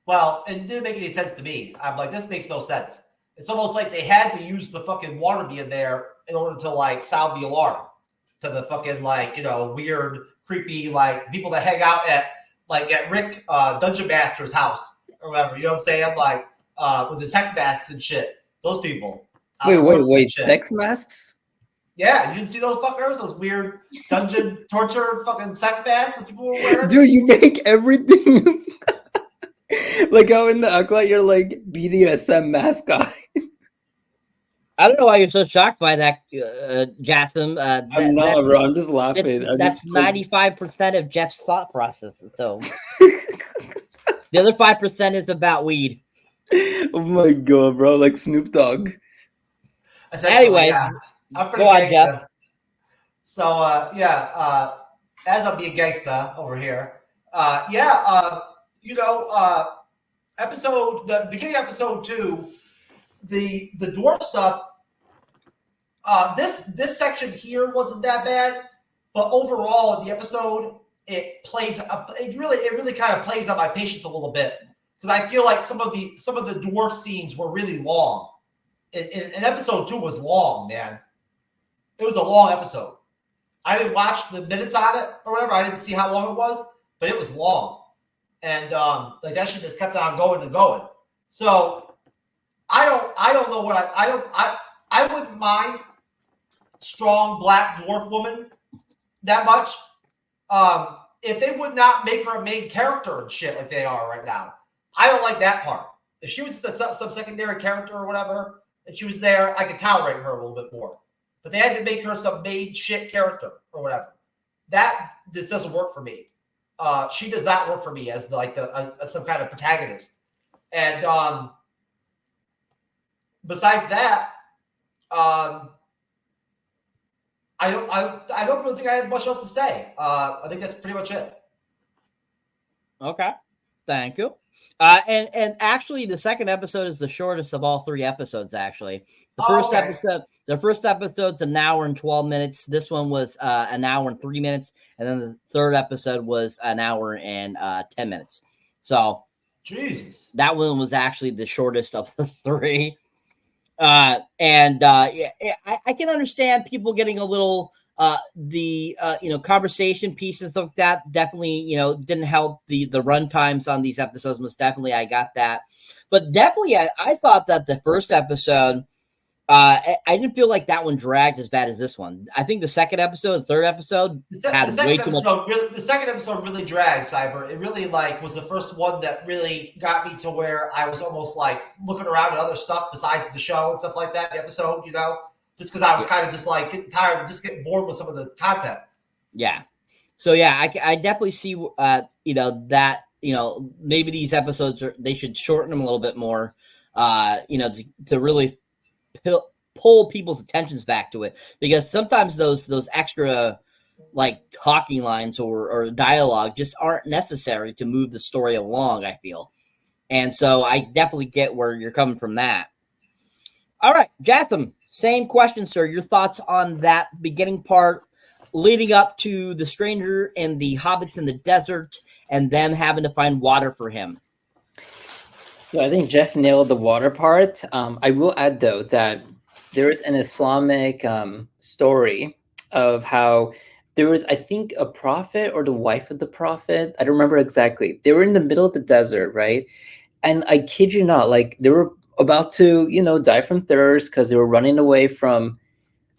Well, it didn't make any sense to me. I'm like, this makes no sense. It's almost like they had to use the fucking water being there in order to sound the alarm to the fucking weird, creepy people that hang out at Rick Dungeon Master's house or whatever. You know what I'm saying? With the sex masks and shit. Those people. Wait! Sex masks? Yeah, you didn't see those fuckers? Those weird dungeon torture fucking sex masks that people were wearing? Dude, you make everything how in the Akla you're BDSM mask guy. I don't know why you're so shocked by that, Jasmine. I'm not, bro. I'm just laughing. That's 95% of Jeff's thought process. So the other 5% is about weed. Oh my god, bro! Snoop Dogg. Anyways, yeah. I'm pretty go on, gangsta. Jeff. So as I'm being gangsta over here, the beginning of episode 2, the dwarf stuff. This section here wasn't that bad, but overall the episode it really kind of plays on my patience a little bit, because I feel like some of the dwarf scenes were really long. And episode 2 was long, man. It was a long episode. I didn't watch the minutes on it or whatever. I didn't see how long it was, but it was long. And that shit just kept on going and going. So I don't know what I wouldn't mind strong black dwarf woman that much. If they would not make her a main character and shit like they are right now. I don't like that part. If she was some secondary character or whatever, and she was there, I could tolerate her a little bit more. But they had to make her some main shit character or whatever. That just doesn't work for me. She does not work for me as some kind of protagonist. And besides that, I don't really think I have much else to say. I think that's pretty much it. Okay. Thank you. And actually, the second episode is the shortest of all 3 episodes. Actually, the first episode's an hour and 12 minutes. This one was an hour and 3 minutes, and then the third episode was an hour and 10 minutes. So, Jesus, that one was actually the shortest of the 3. Yeah, I can understand people getting a little conversation pieces like that definitely didn't help the run times on these episodes. Most definitely I got that, but definitely I thought that the first episode I didn't feel like that one dragged as bad as this one. I think the second episode, the third episode had way too much. The second episode really dragged, Cyber. It really was the first one that really got me to where I was almost like looking around at other stuff besides the show and stuff like that. The episode, just because I was kind of just like getting tired of just getting bored with some of the content. Yeah. So yeah, I definitely see that maybe these episodes they should shorten them a little bit more. To really pull people's attentions back to it, because sometimes those extra like talking lines or dialogue just aren't necessary to move the story along, I feel. And so I definitely get where you're coming from that. All right, Jatham, same question, sir. Your thoughts on that beginning part leading up to the stranger and the hobbits in the desert and them having to find water for him? So I think Jeff nailed the water part. I will add, though, that there is an Islamic story of how there was, I think, a prophet or the wife of the prophet. I don't remember exactly. They were in the middle of the desert, right? And I kid you not, like they were about to, die from thirst because they were running away from,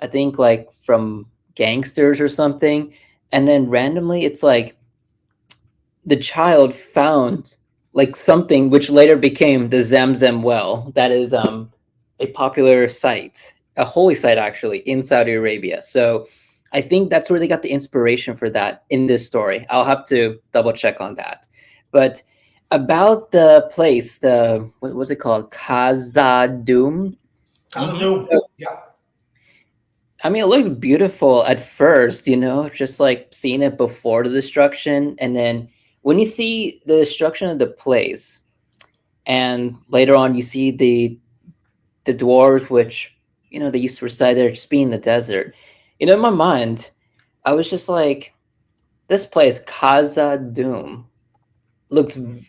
I think, like from gangsters or something. And then randomly, it's like the child found like something which later became the Zamzam well. That is a popular site, a holy site actually in Saudi Arabia. So I think that's where they got the inspiration for that in this story. I'll have to double check on that. But about the place, what was it called? Khazad-dûm. Khazad-dûm. So, yeah. I mean, it looked beautiful at first, just like seeing it before the destruction. And then when you see the destruction of the place, and later on you see the dwarves, which, they used to reside there, just being in the desert. In my mind, I was just like, this place, Khazad-dûm,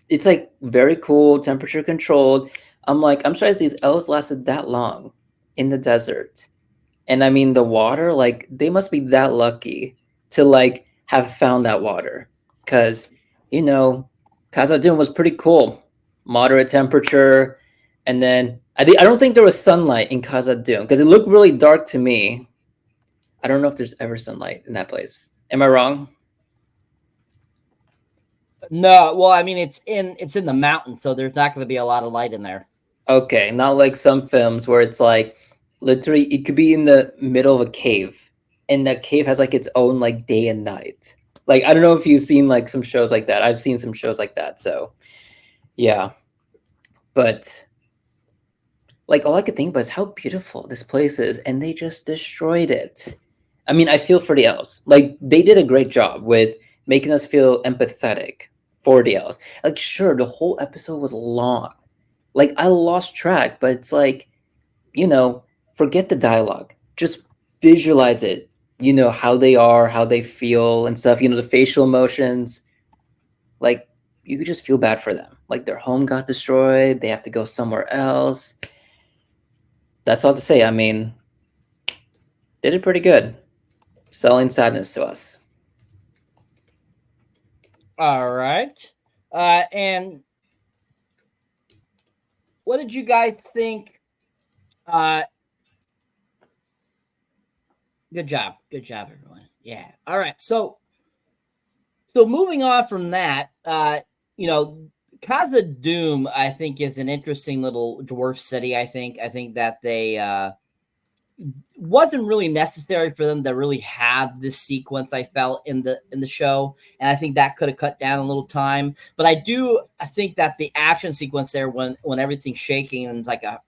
it's like very cool, temperature controlled. I'm like, I'm surprised these elves lasted that long in the desert. And I mean, the water, like they must be that lucky to like have found that water. Because, Khazad-dûm was pretty cool. Moderate temperature. And then I don't think there was sunlight in Khazad-dûm because it looked really dark to me. I don't know if there's ever sunlight in that place. Am I wrong? No, well, I mean it's in the mountains, so there's not going to be a lot of light in there. Okay, not like some films where it's like literally it could be in the middle of a cave, and that cave has like its own like day and night. Like I don't know if you've seen like some shows like that. I've seen some shows like that. So yeah, but like all I could think about is how beautiful this place is, and they just destroyed it. I mean, I feel for the elves. Like they did a great job with making us feel empathetic for the elves. Like sure, the whole episode was long. Like I lost track, but it's like, forget the dialogue. Just visualize it. How they are, how they feel and stuff, the facial emotions. Like you could just feel bad for them. Like their home got destroyed. They have to go somewhere else. That's all to say. I mean, they did pretty good. Selling sadness to us. All right. And what did you guys think? Good job. Good job, everyone. Yeah. All right. So moving on from that, Khazad-dûm, I think, is an interesting little dwarf city. I think that they wasn't really necessary for them to really have this sequence, I felt, in the show, and I think that could have cut down a little time. But I think that the action sequence there when everything's shaking and it's like a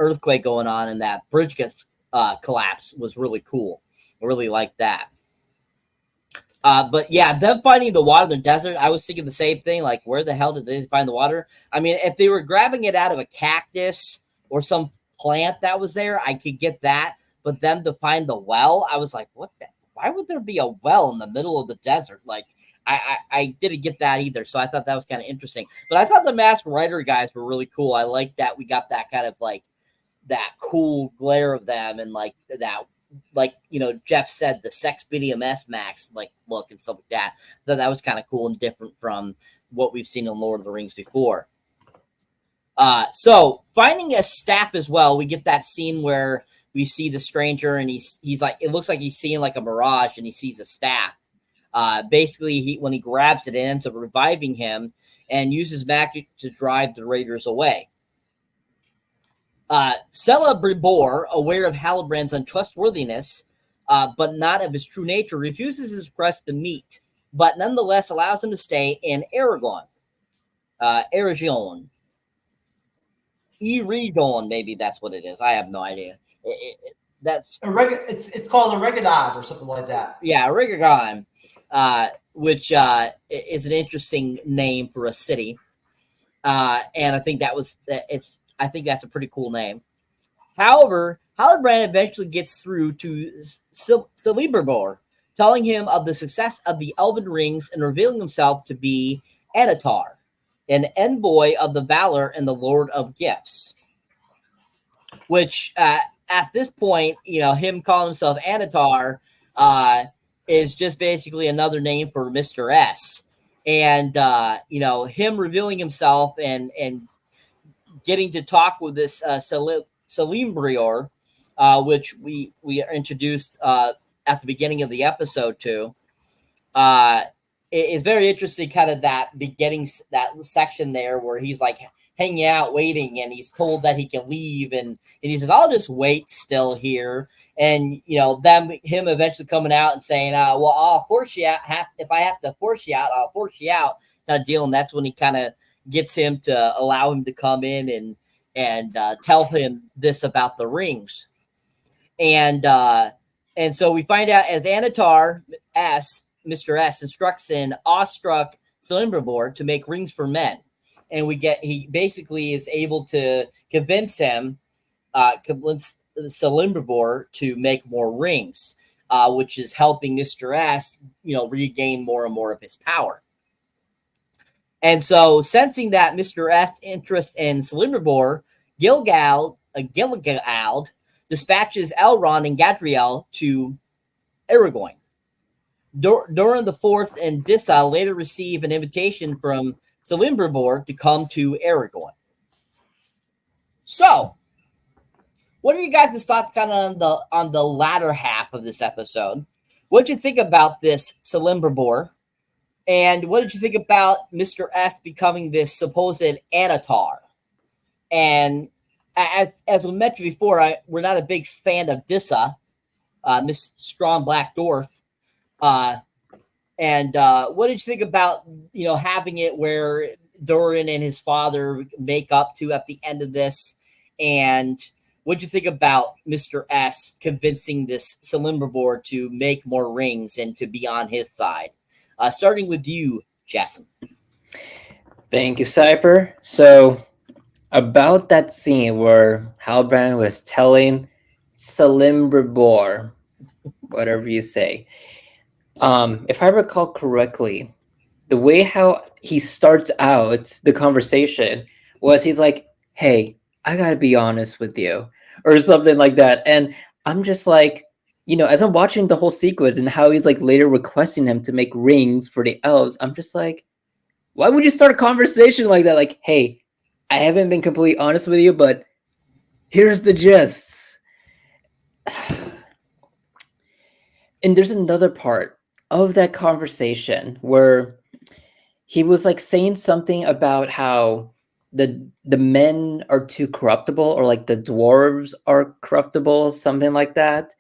earthquake going on and that bridge gets collapsed was really cool. I really liked that. But yeah, them finding the water in the desert, I was thinking the same thing. Like, where the hell did they find the water? I mean, if they were grabbing it out of a cactus or some plant that was there, I could get that. But then to find the well, I was like, what the? Why would there be a well in the middle of the desert? Like, I didn't get that either. So I thought that was kind of interesting. But I thought the Masked Rider guys were really cool. I like that we got that kind of like that cool glare of them and like that. Like, you know, Jeff said, the Sex BDMS Max, like, look and stuff like that. That was kind of cool and different from what we've seen in Lord of the Rings before. So finding a staff as well, we get that scene where we see the stranger and he's like, it looks like he's seeing like a mirage and he sees a staff. Basically, when he grabs it, it ends up reviving him and uses magic to drive the raiders away. Celebrimbor, aware of Halbrand's untrustworthiness, but not of his true nature, refuses his request to meet, but nonetheless allows him to stay in Eragon. Eragon, maybe that's what it is. I have no idea. That's it's called Oregadon or something like that. Yeah, Oregadon, which is an interesting name for a city, and I think I think that's a pretty cool name. However, Halbrand eventually gets through to Celebrimbor, telling him of the success of the Elven Rings and revealing himself to be Anatar, an envoy of the Valor and the Lord of Gifts. Which, at this point, you know, him calling himself Anatar is just basically another name for Mr. S. And, you know, him revealing himself and getting to talk with this Celebrimbor, which we are introduced at the beginning of the episode to. It's very interesting, kind of that beginning, that section there where he's like hanging out, waiting, and he's told that he can leave, and he says, "I'll just wait still here." And you know, him eventually coming out and saying, "Well, I'll force you out. If I have to force you out, I'll force you out." Kind of deal, and that's when he kind of gets him to allow him to come in and tell him this about the rings. And so we find out as Anatar Mr. S instructs an awestruck Celebrimbor to make rings for men. And he basically is able to convince Celebrimbor to make more rings, which is helping Mr. S, you know, regain more and more of his power. And so, sensing that Mr. S' interest in Celebrimbor, Gilgalad dispatches Elrond and Gadriel to Eragon. Durin the Fourth and Dissa later receive an invitation from Celebrimbor to come to Eragon. So, what are you guys' thoughts kind of on the latter half of this episode? What did you think about this Celebrimbor? And what did you think about Mr. S becoming this supposed Anatar? And as we mentioned before, we're not a big fan of Dissa, Miss Strong Black Dwarf. And what did you think about, you know, having it where Durin and his father make up to at the end of this? And what did you think about Mr. S convincing this Celebrimbor to make more rings and to be on his side? Starting with you, Jason. Thank you, Cyper. So, about that scene where Halbrand was telling Celebrimbor, whatever you say, if I recall correctly, the way how he starts out the conversation was he's like, "Hey, I gotta be honest with you," or something like that. And I'm just like, you know, as I'm watching the whole sequence and how he's like later requesting him to make rings for the elves, I'm just like, why would you start a conversation like that? Like, hey, I haven't been completely honest with you, but here's the gist. And there's another part of that conversation where he was like saying something about how the men are too corruptible, or like the dwarves are corruptible, something like that.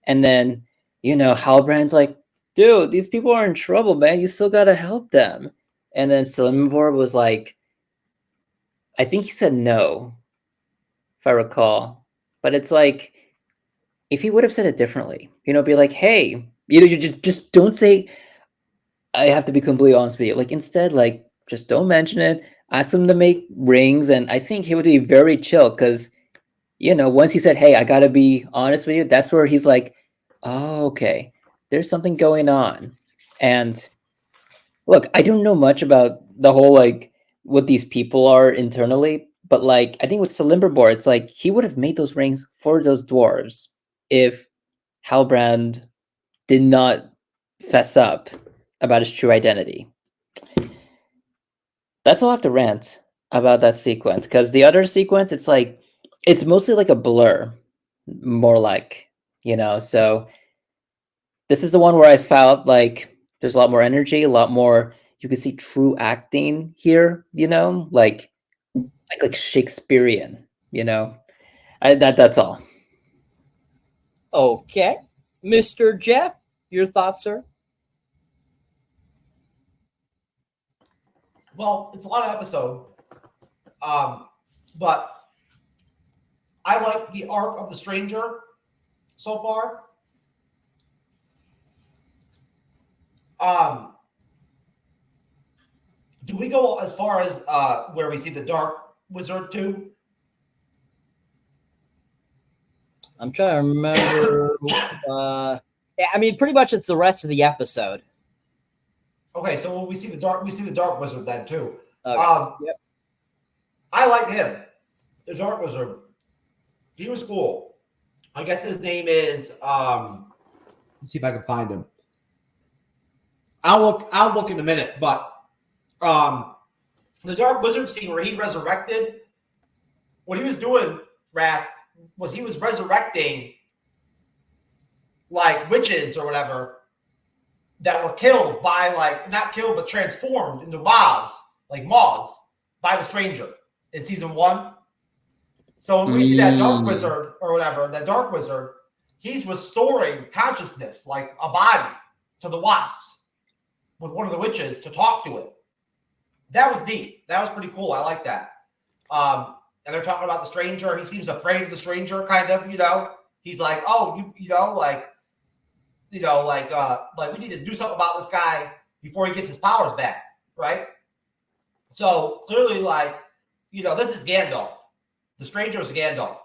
And then, you know, Halbrand's like, dude, these people are in trouble, man. You still got to help them. And then Celebrimbor was like, I think he said no, if I recall. But it's like, if he would have said it differently, be like, hey, you just don't say, I have to be completely honest with you. Like, instead, like, just don't mention it. Ask him to make rings, and I think he would be very chill because, once he said, hey, I got to be honest with you, that's where he's like, oh, okay, there's something going on. And look, I don't know much about the whole, like, what these people are internally, but, like, I think with Celebrimbor, it's like he would have made those rings for those dwarves if Halbrand did not fess up about his true identity. That's all I have to rant about that sequence, because the other sequence, it's like, it's mostly like a blur, more like, so this is the one where I felt like there's a lot more energy, a lot more, you can see true acting here, like Shakespearean, that's all. Okay. Mr. Jeff, your thoughts, sir? Well, it's a lot of episode, but I like the arc of the stranger so far. Do we go as far as where we see the Dark Wizard too? I'm trying to remember. I mean, pretty much it's the rest of the episode. Okay, so when we see the Dark Wizard then too. Okay. Yep. I like him, the Dark Wizard. He was cool. I guess his name is. Let's see if I can find him. I'll look in a minute, but the Dark Wizard scene where he resurrected, what he was doing, Wrath, was he was resurrecting like witches or whatever that were killed by, like, not killed but transformed into moths by the stranger in season 1. So when we see that Dark Wizard or whatever, that Dark Wizard, he's restoring consciousness, like a body, to the wasps with one of the witches to talk to it. That was deep. That was pretty cool. I like that. And they're talking about the stranger. He seems afraid of the stranger, kind of, He's like, oh, like we need to do something about this guy before he gets his powers back, right? So clearly, like, this is Gandalf. The stranger is Gandalf.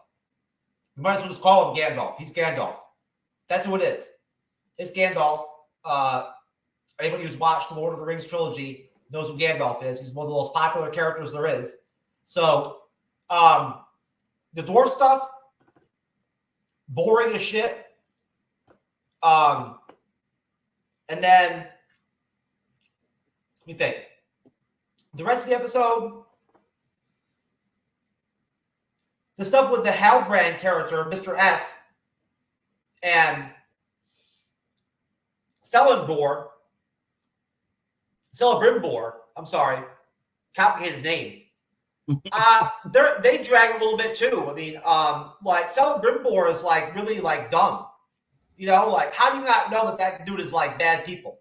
You might as well just call him Gandalf. He's Gandalf. That's who it is. It's Gandalf. Anybody who's watched the Lord of the Rings trilogy knows who Gandalf is. He's one of the most popular characters there is. So, the dwarf stuff, boring as shit. And then, let me think. The rest of the episode, the stuff with the Halbrand character, Mr. S, and Celebrimbor, I'm sorry, complicated name. They drag a little bit too. I mean, like Celebrimbor is like really like dumb. Like, how do you not know that dude is like bad people?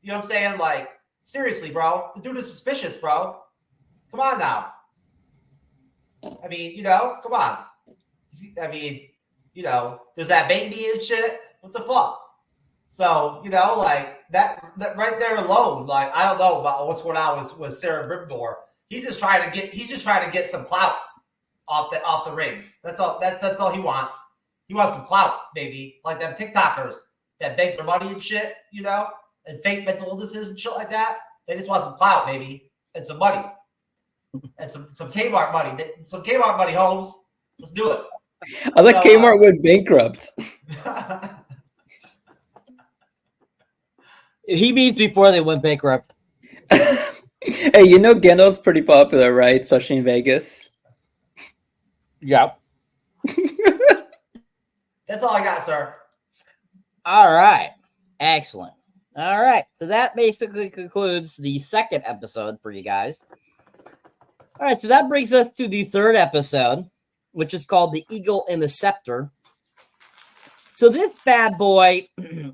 You know what I'm saying? Like, seriously, bro, the dude is suspicious, bro. Come on now. I mean, come on. I mean, there's that baby and shit. What the fuck? So, like that right there alone, like, I don't know about what's going on with Celebrimbor. He's just trying to get some clout off the rings. That's all he wants. He wants some clout, baby. Like them TikTokers that beg for money and shit, and fake mental illnesses and shit like that. They just want some clout, baby, and some money. And some Kmart money. Some Kmart money, Holmes. Let's do it. I thought Kmart went bankrupt. He means before they went bankrupt. Hey, Gandalf's pretty popular, right? Especially in Vegas. Yep. That's all I got, sir. All right. Excellent. All right. So that basically concludes the second episode for you guys. All right. So that brings us to the third episode, which is called The Eagle and the Scepter. So this bad boy,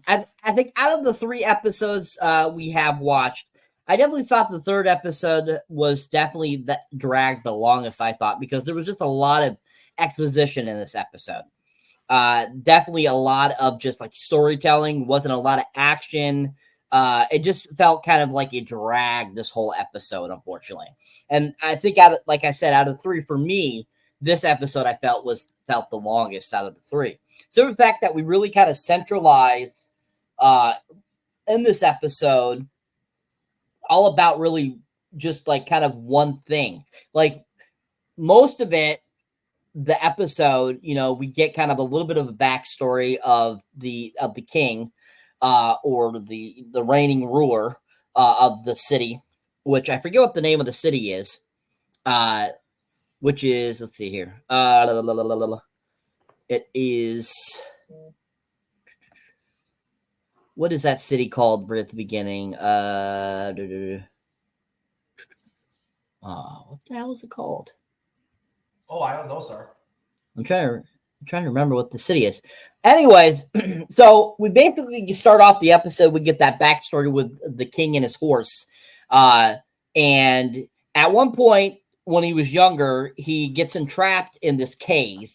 I think out of the 3 episodes we have watched, I definitely thought the third episode was definitely that dragged the longest, I thought, because there was just a lot of exposition in this episode. Definitely a lot of just like storytelling, wasn't a lot of action. It just felt kind of like it dragged this whole episode, unfortunately. And I think like I said, out of three, for me, this episode I felt the longest out of the three. So the fact that we really kind of centralized in this episode all about really just like kind of one thing. Like most of it, the episode, we get kind of a little bit of a backstory of the king, or the reigning ruler of the city, which I forget what the name of the city is. Which is, let's see here. It is, what is that city called right at the beginning? What the hell is it called? Oh, I don't know, sir. I'm trying to remember what the city is. Anyways, so we basically start off the episode. We get that backstory with the king and his horse. And at one point when he was younger, he gets entrapped in this cave.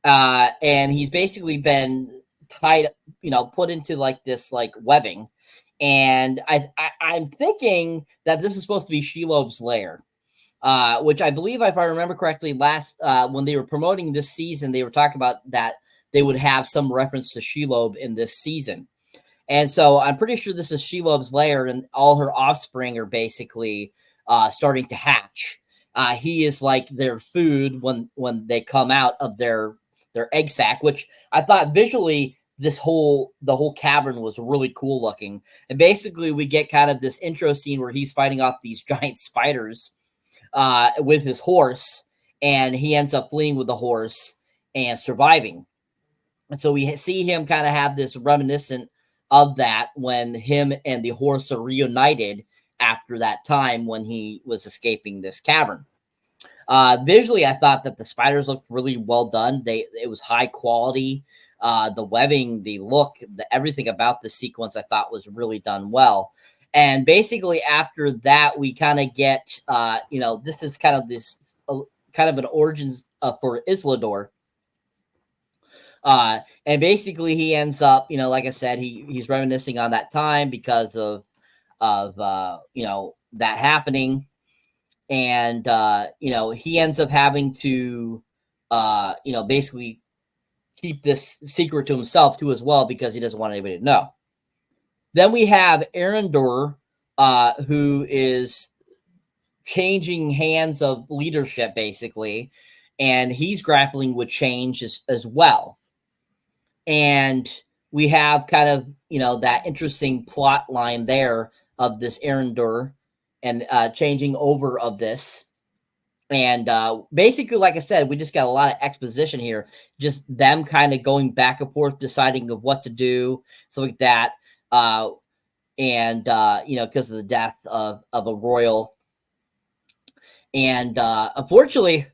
And he's basically been tied, put into like this like webbing. And I'm thinking that this is supposed to be Shelob's lair. Which I believe, if I remember correctly, last when they were promoting this season, they were talking about that they would have some reference to Shelob in this season. And so I'm pretty sure this is Shelob's lair, and all her offspring are basically starting to hatch. He is like their food when they come out of their egg sac, which I thought visually the whole cavern was really cool looking. And basically we get kind of this intro scene where he's fighting off these giant spiders with his horse, and he ends up fleeing with the horse and surviving. And so we see him kind of have this reminiscent of that when him and the horse are reunited after that time when he was escaping this cavern. Visually, I thought that the spiders looked really well done. It was high quality. The webbing, the look, everything about the sequence I thought was really done well. And basically after that, we kind of get, this is kind of an origins for Islador. And basically he ends up, like I said, he's reminiscing on that time because of that happening. And, he ends up having to, basically keep this secret to himself too as well, because he doesn't want anybody to know. Then we have Arendor, who is changing hands of leadership, basically, and he's grappling with change as well. And we have kind of, that interesting plot line there of this Arendor and changing over of this. And basically, like I said, we just got a lot of exposition here, just them kind of going back and forth, deciding of what to do, stuff like that. Because of the death of a royal. And unfortunately,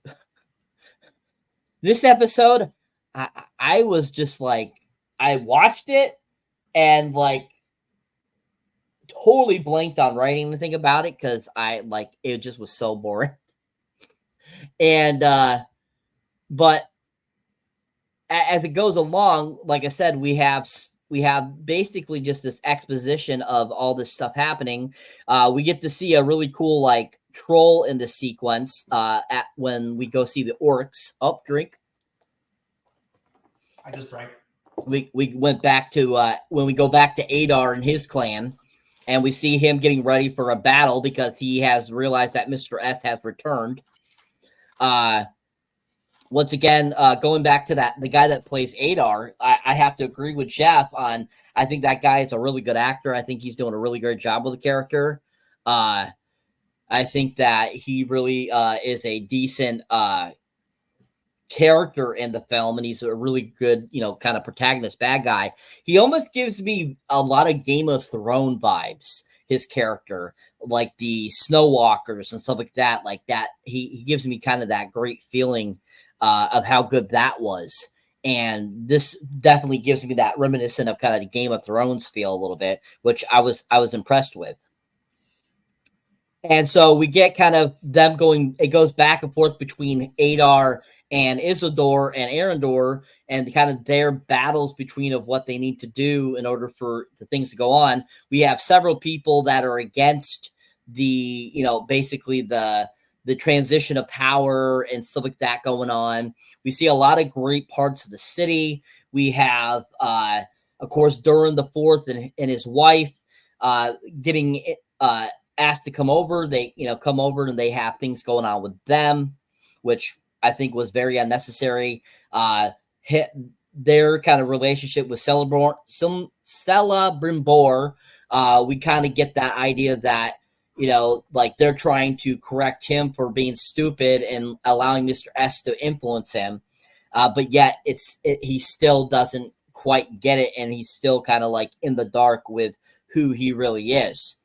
this episode, I was just like, I watched it and like totally blanked on writing anything about it because it just was so boring. And but as it goes along, like I said, we have basically just this exposition of all this stuff happening. We get to see a really cool like troll in the sequence when we go see the orcs. Oh, drink. I just drank. We went back to when we go back to Adar and his clan, and we see him getting ready for a battle because he has realized that Mr. S has returned. Once again, going back to the guy that plays Adar, I have to agree with Jeff on, I think that guy is a really good actor. I think he's doing a really great job with the character. I think that he really is a decent character in the film, and he's a really good, kind of protagonist bad guy. He almost gives me a lot of Game of Thrones vibes, his character, like the Snow Walkers and stuff like that. Like that, he gives me kind of that great feeling of how good that was. And this definitely gives me that reminiscent of kind of the Game of Thrones feel a little bit, which I was impressed with. And so we get kind of them going, it goes back and forth between Adar and Isildur and Arendor, and kind of their battles between of what they need to do in order for the things to go on. We have several people that are against the, basically the transition of power and stuff like that going on. We see a lot of great parts of the city. We have, of course, Durin the Fourth and his wife getting asked to come over. They, come over and they have things going on with them, which I think was very unnecessary. Their kind of relationship with Stella Brimbor, we kind of get that idea that, like they're trying to correct him for being stupid and allowing Mr. S to influence him. But yet he still doesn't quite get it. And he's still kind of like in the dark with who he really is.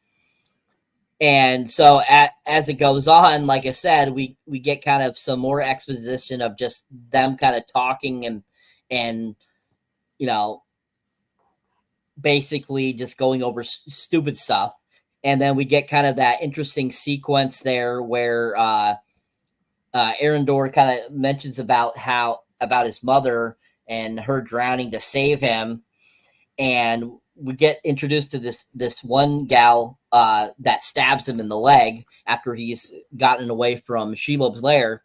And so as it goes on, like I said, we get kind of some more exposition of just them kind of talking and basically just going over stupid stuff. And then we get kind of that interesting sequence there where Arendor kind of mentions about his mother and her drowning to save him. And we get introduced to this one gal that stabs him in the leg after he's gotten away from Shelob's lair.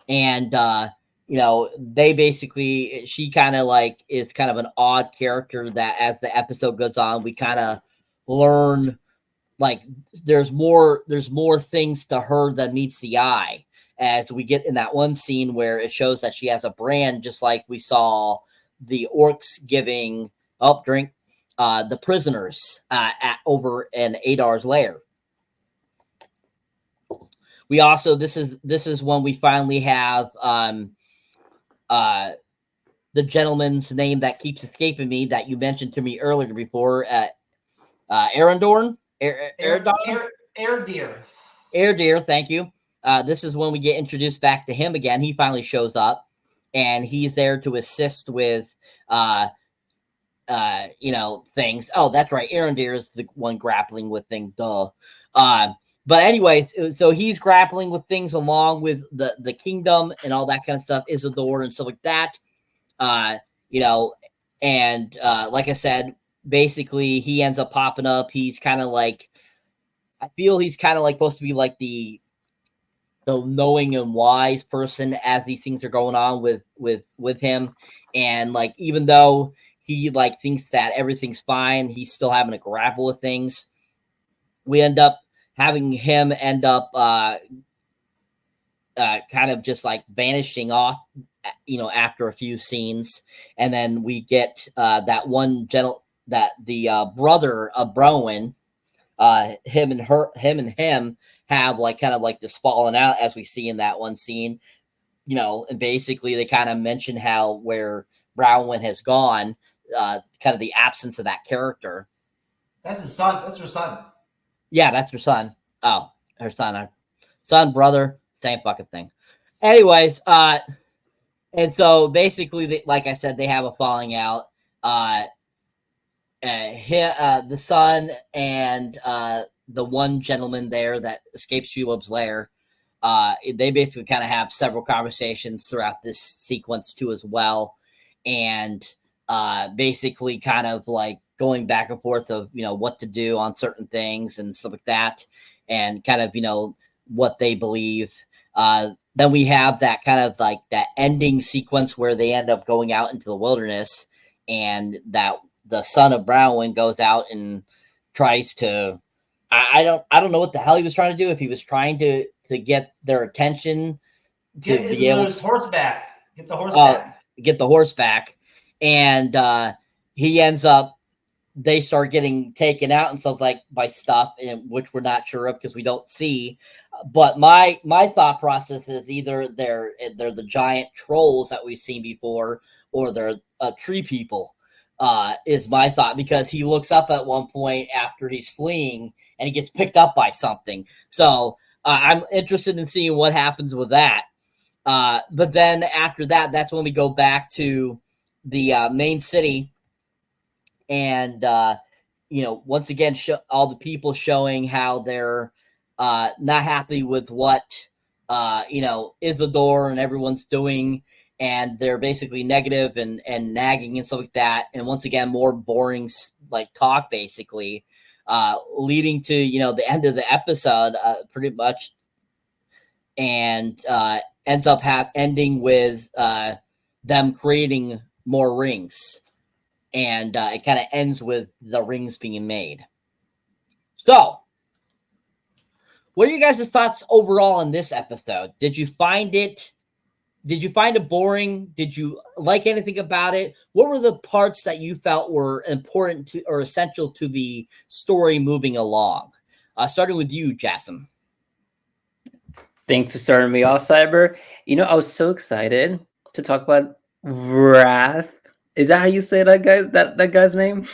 And, they basically, she kind of like is kind of an odd character that as the episode goes on, we kind of learn like there's more things to her than meets the eye, as we get in that one scene where it shows that she has a brand, just like we saw the orcs giving the prisoners over in Adar's lair. We also, this is when we finally have the gentleman's name that keeps escaping me that you mentioned to me earlier before, Arendorn. Erdir, thank you. This is when we get introduced back to him again. He finally shows up, and he's there to assist with things. Oh, that's right. Arendir is the one grappling with things. Duh. But anyways, so he's grappling with things along with the kingdom and all that kind of stuff, Isildur and stuff like that. And like I said, basically he ends up popping up. He's kind of like, I feel he's kind of like supposed to be like the knowing and wise person as these things are going on with him. And like, even though he like thinks that everything's fine, he's still having to grapple with things. We end up having him kind of just like vanishing off, after a few scenes. And then we get that one the brother of Browen, him and him have like kind of like this falling out, as we see in that one scene, and basically they kind of mention how where Browen has gone, kind of the absence of that character. That's his son. That's her son. Yeah, that's her son. Oh, her son, brother, same fucking thing. Anyways, and so basically, like I said, they have a falling out. The son and the one gentleman there that escapes Shelob's lair, they basically kind of have several conversations throughout this sequence too as well, and basically kind of like going back and forth of what to do on certain things and stuff like that, and kind of what they believe. Then we have that kind of like that ending sequence where they end up going out into the wilderness, and that the son of Browen goes out and tries to, I don't know what the hell he was trying to do. If he was trying to get their attention to be able to horseback, get the horse back. Get the horse back. And he ends up, they start getting taken out and stuff like by stuff, which we're not sure of because we don't see. But my thought process is either they're the giant trolls that we've seen before, or they're tree people. Is my thought, because he looks up at one point after he's fleeing and he gets picked up by something. So I'm interested in seeing what happens with that. But then after that, that's when we go back to the main city, and once again, all the people showing how they're not happy with what Isidore and everyone's doing, and they're basically negative and nagging and stuff like that. And once again, more boring like talk, basically, leading to the end of the episode, pretty much, and ends up ending with them creating more rings, and it kind of ends with the rings being made. So, what are you guys' thoughts overall on this episode? Did you find it boring? Did you like anything about it? What were the parts that you felt were important to or essential to the story moving along? Starting with you, Jasmine. Thanks for starting me off, Cyber. I was so excited to talk about Wrath. Is that how you say that guy's name?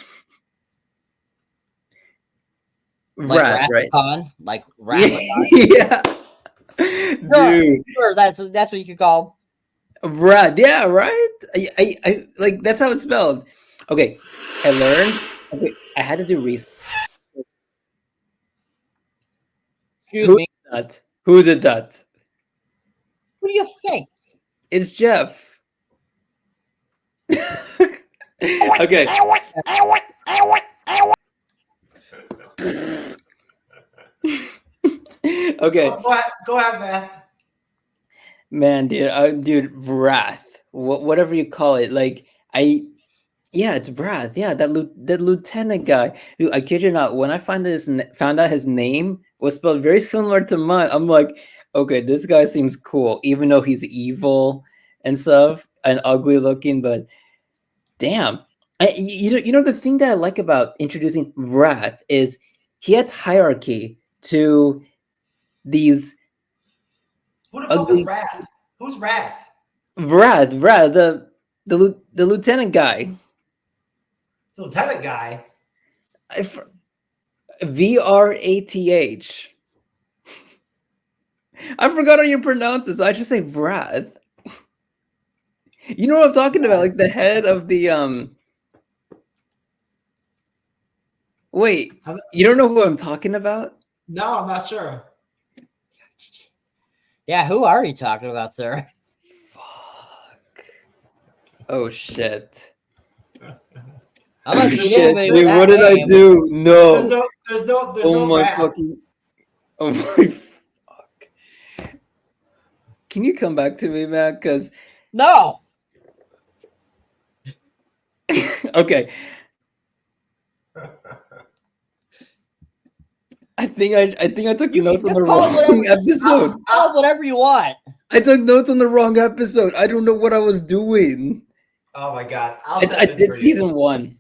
Like Wrath, right? Like Wrath. Yeah. Dude. Sure, that's what you could call Wrath. Yeah, right? I like that's how it's spelled. Okay. I learned. Okay, I had to do research. Excuse me. Who did that? What do you think? It's Jeff. Okay. Okay. Go ahead, man. Man, dude, Wrath. Whatever you call it. Like, it's Wrath. Yeah, that lieutenant guy. Dude, I kid you not. When I found out his name was spelled very similar to mine, I'm like, okay, this guy seems cool, even though he's evil and stuff and ugly looking. But damn, the thing that I like about introducing Wrath is he adds hierarchy to these. Who the fuck is Wrath? Who's Wrath? Wrath, the lieutenant guy. The lieutenant guy? VRATH. I forgot how you pronounce it, so I just say Wrath. You know what I'm talking about? Like the head of the Wait, you don't know who I'm talking about? No, I'm not sure. Yeah, who are you talking about, sir? Fuck. Oh shit. I'm not Dude, what did I do? No. There's no Oh my Wrath. fucking. Oh my fuck. Can you come back to me, man? Because no. Okay. I think I took notes on the wrong episode. Call whatever you want. I took notes on the wrong episode. I don't know what I was doing. Oh my god! I did season 1.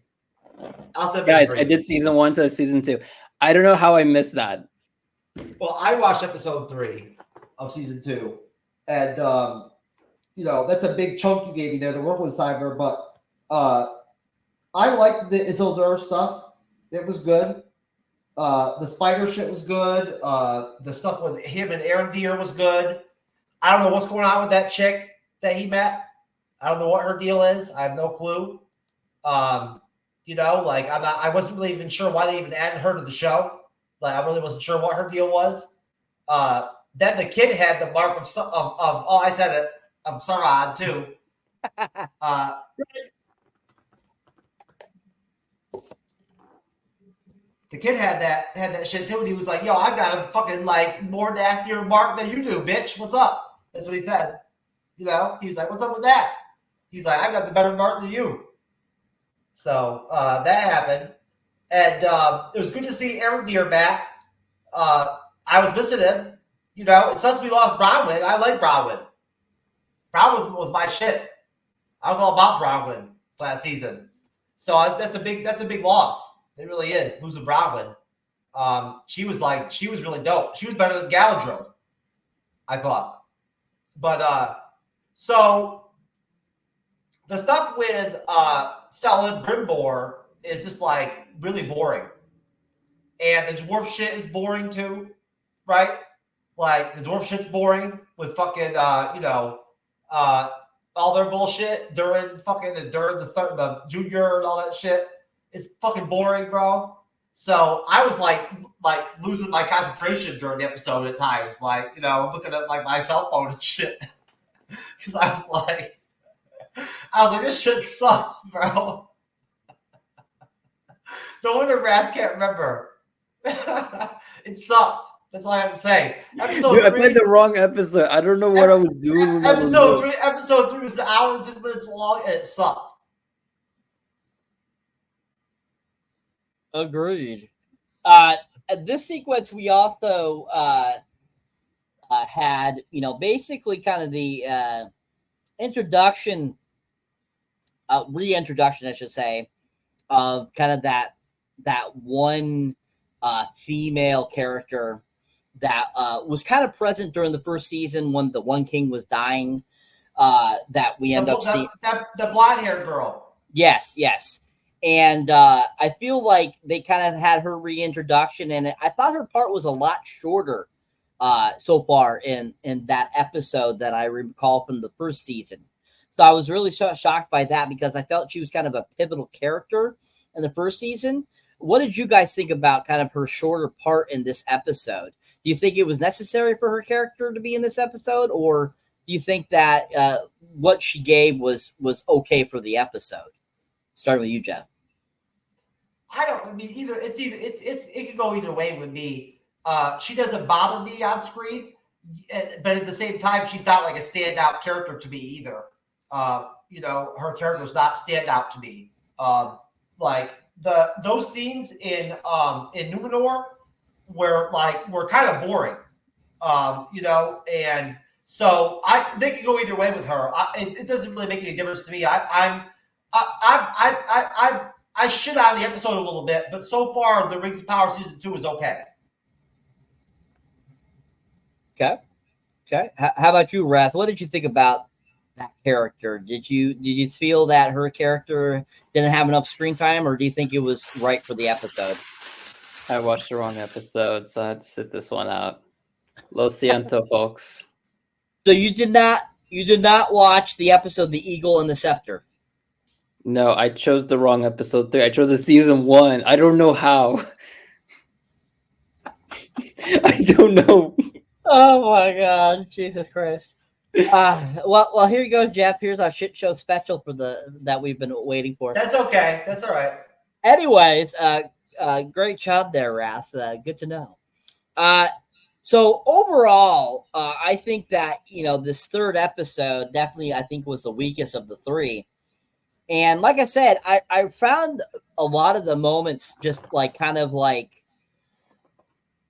Guys, I did season 1 to season 2. I don't know how I missed that. Well, I watched episode 3 of season 2, and that's a big chunk you gave me there to work with Cyber. But I liked the Isildur stuff. It was good. The spider shit was good. The stuff with him and Arendir was good. I don't know what's going on with that chick that he met. I don't know what her deal is. I have no clue. I wasn't really even sure why they even added her to the show. Like, I really wasn't sure what her deal was. Then the kid had the mark of I said it. I'm Sauron too. The kid had that shit too, and he was like, "Yo, I got a fucking like more nastier mark than you do, bitch. What's up?" That's what he said. He was like, "What's up with that?" He's like, "I got the better mark than you." So that happened, and it was good to see Arendir back. I was missing him. It sucks we lost Bronwyn. I like Bronwyn. Bronwyn was my shit. I was all about Bronwyn last season. So that's a big loss. It really is. Losing Bronwyn. She was really dope. She was better than Galadriel, I thought. But so the stuff with Selin Brimbor is just like really boring. And the dwarf shit is boring too, right? Like the dwarf shit's boring with fucking all their bullshit during the junior and all that shit. It's fucking boring, bro. So I was like losing my concentration during the episode at times, like, you know, looking at like my cell phone and shit. Because I was like, this shit sucks, bro. No wonder Wrath can't remember. It sucked. That's all I have to say. Episode Dude, I 3, played the wrong episode. I don't know what I was doing. When episode 3 was an hour and 6 minutes long, and it sucked. Agreed. This sequence we also had, you know, basically kind of the introduction, reintroduction, I should say, of kind of that one female character that was kind of present during the first season when the One King was dying. That we end up seeing the blonde-haired girl. Yes. And I feel like they kind of had her reintroduction, and I thought her part was a lot shorter so far in that episode that I recall from the first season. So I was really shocked by that because I felt she was kind of a pivotal character in the first season. What did you guys think about kind of her shorter part in this episode? Do you think it was necessary for her character to be in this episode, or do you think that what she gave was okay for the episode? Starting with you, Jeff. I mean, it could go either way with me. She doesn't bother me on screen, but at the same time, she's not like a standout character to me either. You know, her character does not stand out to me. Like those scenes in Numenor were kind of boring. You know, and so they could go either way with her. It doesn't really make any difference to me. I shit on the episode a little bit, but so far, the Rings of Power season 2 is okay. Okay. How about you, Wrath? What did you think about that character? Did you feel that her character didn't have enough screen time, or do you think it was right for the episode? I watched the wrong episode, so I had to sit this one out. Lo siento, folks. So you did not watch the episode "The Eagle and the Scepter"? No, I chose the wrong episode 3. I chose the season 1. I don't know how. I don't know. Oh my God, Jesus Christ! Well, here you go, Jeff. Here's our shit show special for that we've been waiting for. That's okay. That's all right. Anyways, great job there, Wrath. Good to know. So overall, I think that, you know, this third episode definitely, I think, was the weakest of the 3. And like I said, I found a lot of the moments just like kind of like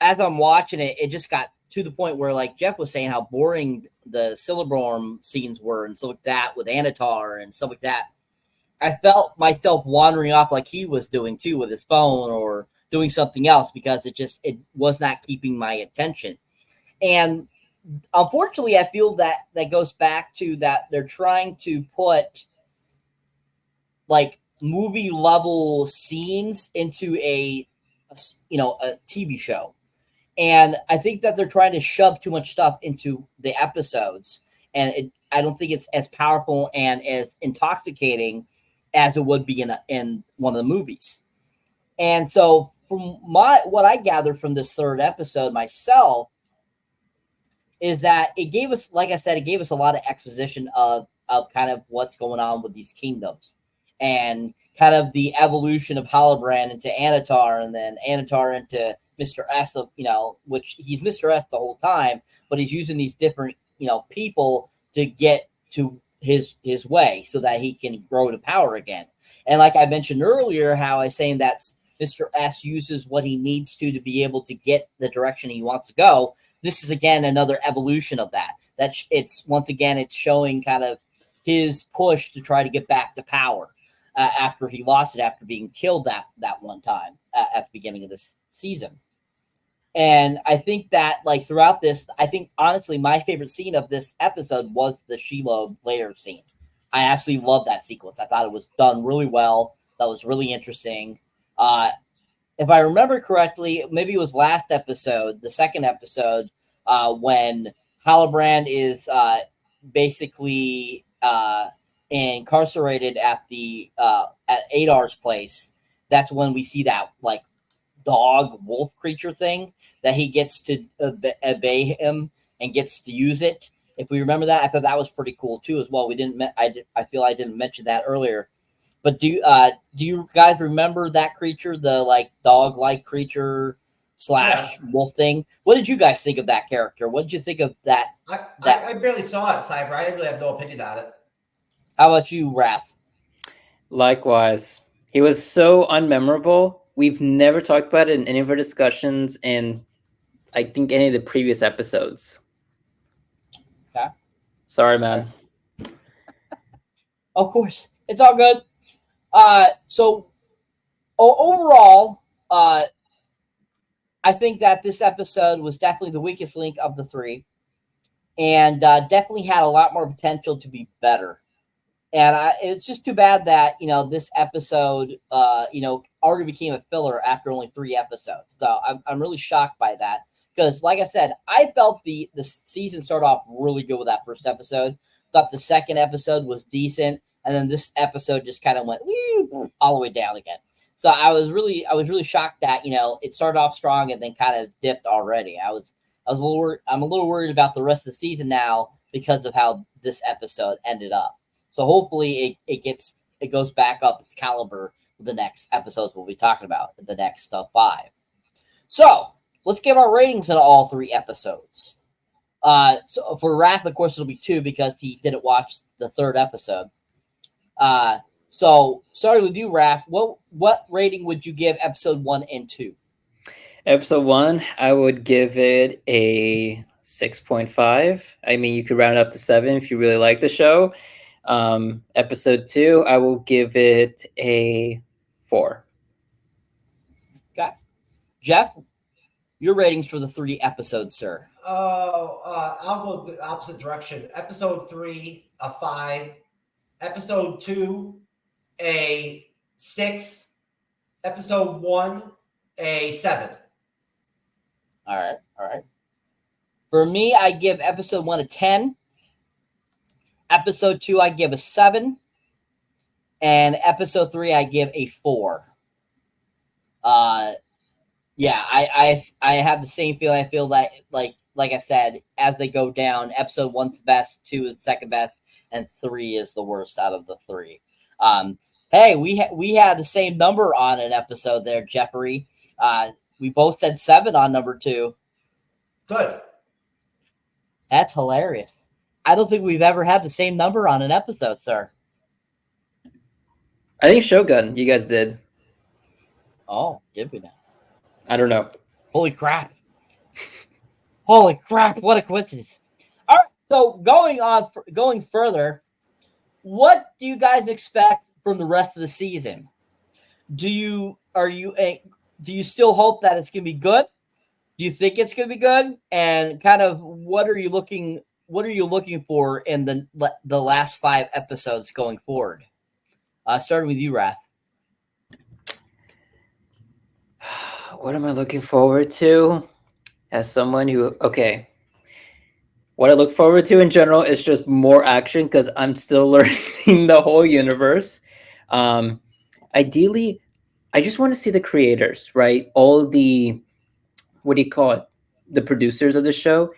as I'm watching it, it just got to the point where, like Jeff was saying, how boring the Celeborn scenes were and stuff like that with Anatar and stuff like that. I felt myself wandering off like he was doing too with his phone or doing something else because it was not keeping my attention. And unfortunately, I feel that goes back to that they're trying to put like movie level scenes into a TV show. And I think that they're trying to shove too much stuff into the episodes. And I don't think it's as powerful and as intoxicating as it would be in one of the movies. And so from what I gathered from this third episode myself is that it gave us, like I said, it gave us a lot of exposition of kind of what's going on with these kingdoms and kind of the evolution of Halbrand into Anatar and then Anatar into Mr. S, you know, which he's Mr. S the whole time, but he's using these different, you know, people to get to his way so that he can grow to power again. And like I mentioned earlier, how I was saying that Mr. S uses what he needs to be able to get the direction he wants to go. This is again another evolution of that. It's once again it's showing kind of his push to try to get back to power after he lost it after being killed that one time at the beginning of this season. And I think that, like, throughout this, I think, honestly, my favorite scene of this episode was the Shelob layer scene. I absolutely love that sequence. I thought it was done really well. That was really interesting. If I remember correctly, maybe it was last episode, the second episode, when Halbrand is basically incarcerated at at Adar's place. That's when we see that, like, dog wolf creature thing that he gets to obey him and gets to use it. If we remember that, I thought that was pretty cool too as well. We didn't. I feel I didn't mention that earlier. But do you guys remember that creature, the like dog-like creature slash wolf thing? What did you guys think of that character? What did you think of that? I barely saw it, Cyber. I really have no opinion on it. How about you, Wrath? Likewise, he was so unmemorable. We've never talked about it in any of our discussions, and I think any of the previous episodes. Okay. Sorry, man. Of course, it's all good. So overall, I think that this episode was definitely the weakest link of the three, and definitely had a lot more potential to be better. And it's just too bad that this episode, already became a filler after only 3 episodes. So I'm really shocked by that because, like I said, I felt the season started off really good with that first episode. Thought the second episode was decent. And then this episode just kind of went all the way down again. So I was really shocked that it started off strong and then kind of dipped already. I'm a little worried about the rest of the season now because of how this episode ended up. So hopefully it goes back up its caliber with the next episodes we'll be talking about, the next 5. So let's give our ratings on all 3 episodes. So for Wrath, of course, it'll be 2 because he didn't watch the 3rd episode. So starting with you, Raph, what rating would you give episode 1 and 2? Episode 1, I would give it a 6.5. I mean, you could round up to 7 if you really like the show. Episode 2, I will give it a 4. Okay. Jeff, your ratings for the 3 episodes, sir. I'll go the opposite direction. Episode 3, a 5. Episode 2, a 6. Episode 1, a 7. All right. For me, I give episode 1 a 10. Episode 2, I give a 7. And episode 3, I give a 4. Yeah, I have the same feeling. I feel that like I said, as they go down, episode 1's the best, 2 is the second best, and 3 is the worst out of the 3. Hey, we had the same number on an episode there, Jeffrey. We both said 7 on number 2. Good. That's hilarious. I don't think we've ever had the same number on an episode, sir. I think Shogun, you guys did. Oh, did we now? I don't know. Holy crap. Holy crap, what a coincidence. All right, so going further, what do you guys expect from the rest of the season? Do you still hope that it's going to be good? Do you think it's going to be good? And kind of what are you looking for in the last 5 episodes going forward? Starting with you, Wrath. What am I looking forward to? As someone who, what I look forward to in general is just more action because I'm still learning the whole universe. Ideally, I just want to see the creators, right? All the, the producers of the show.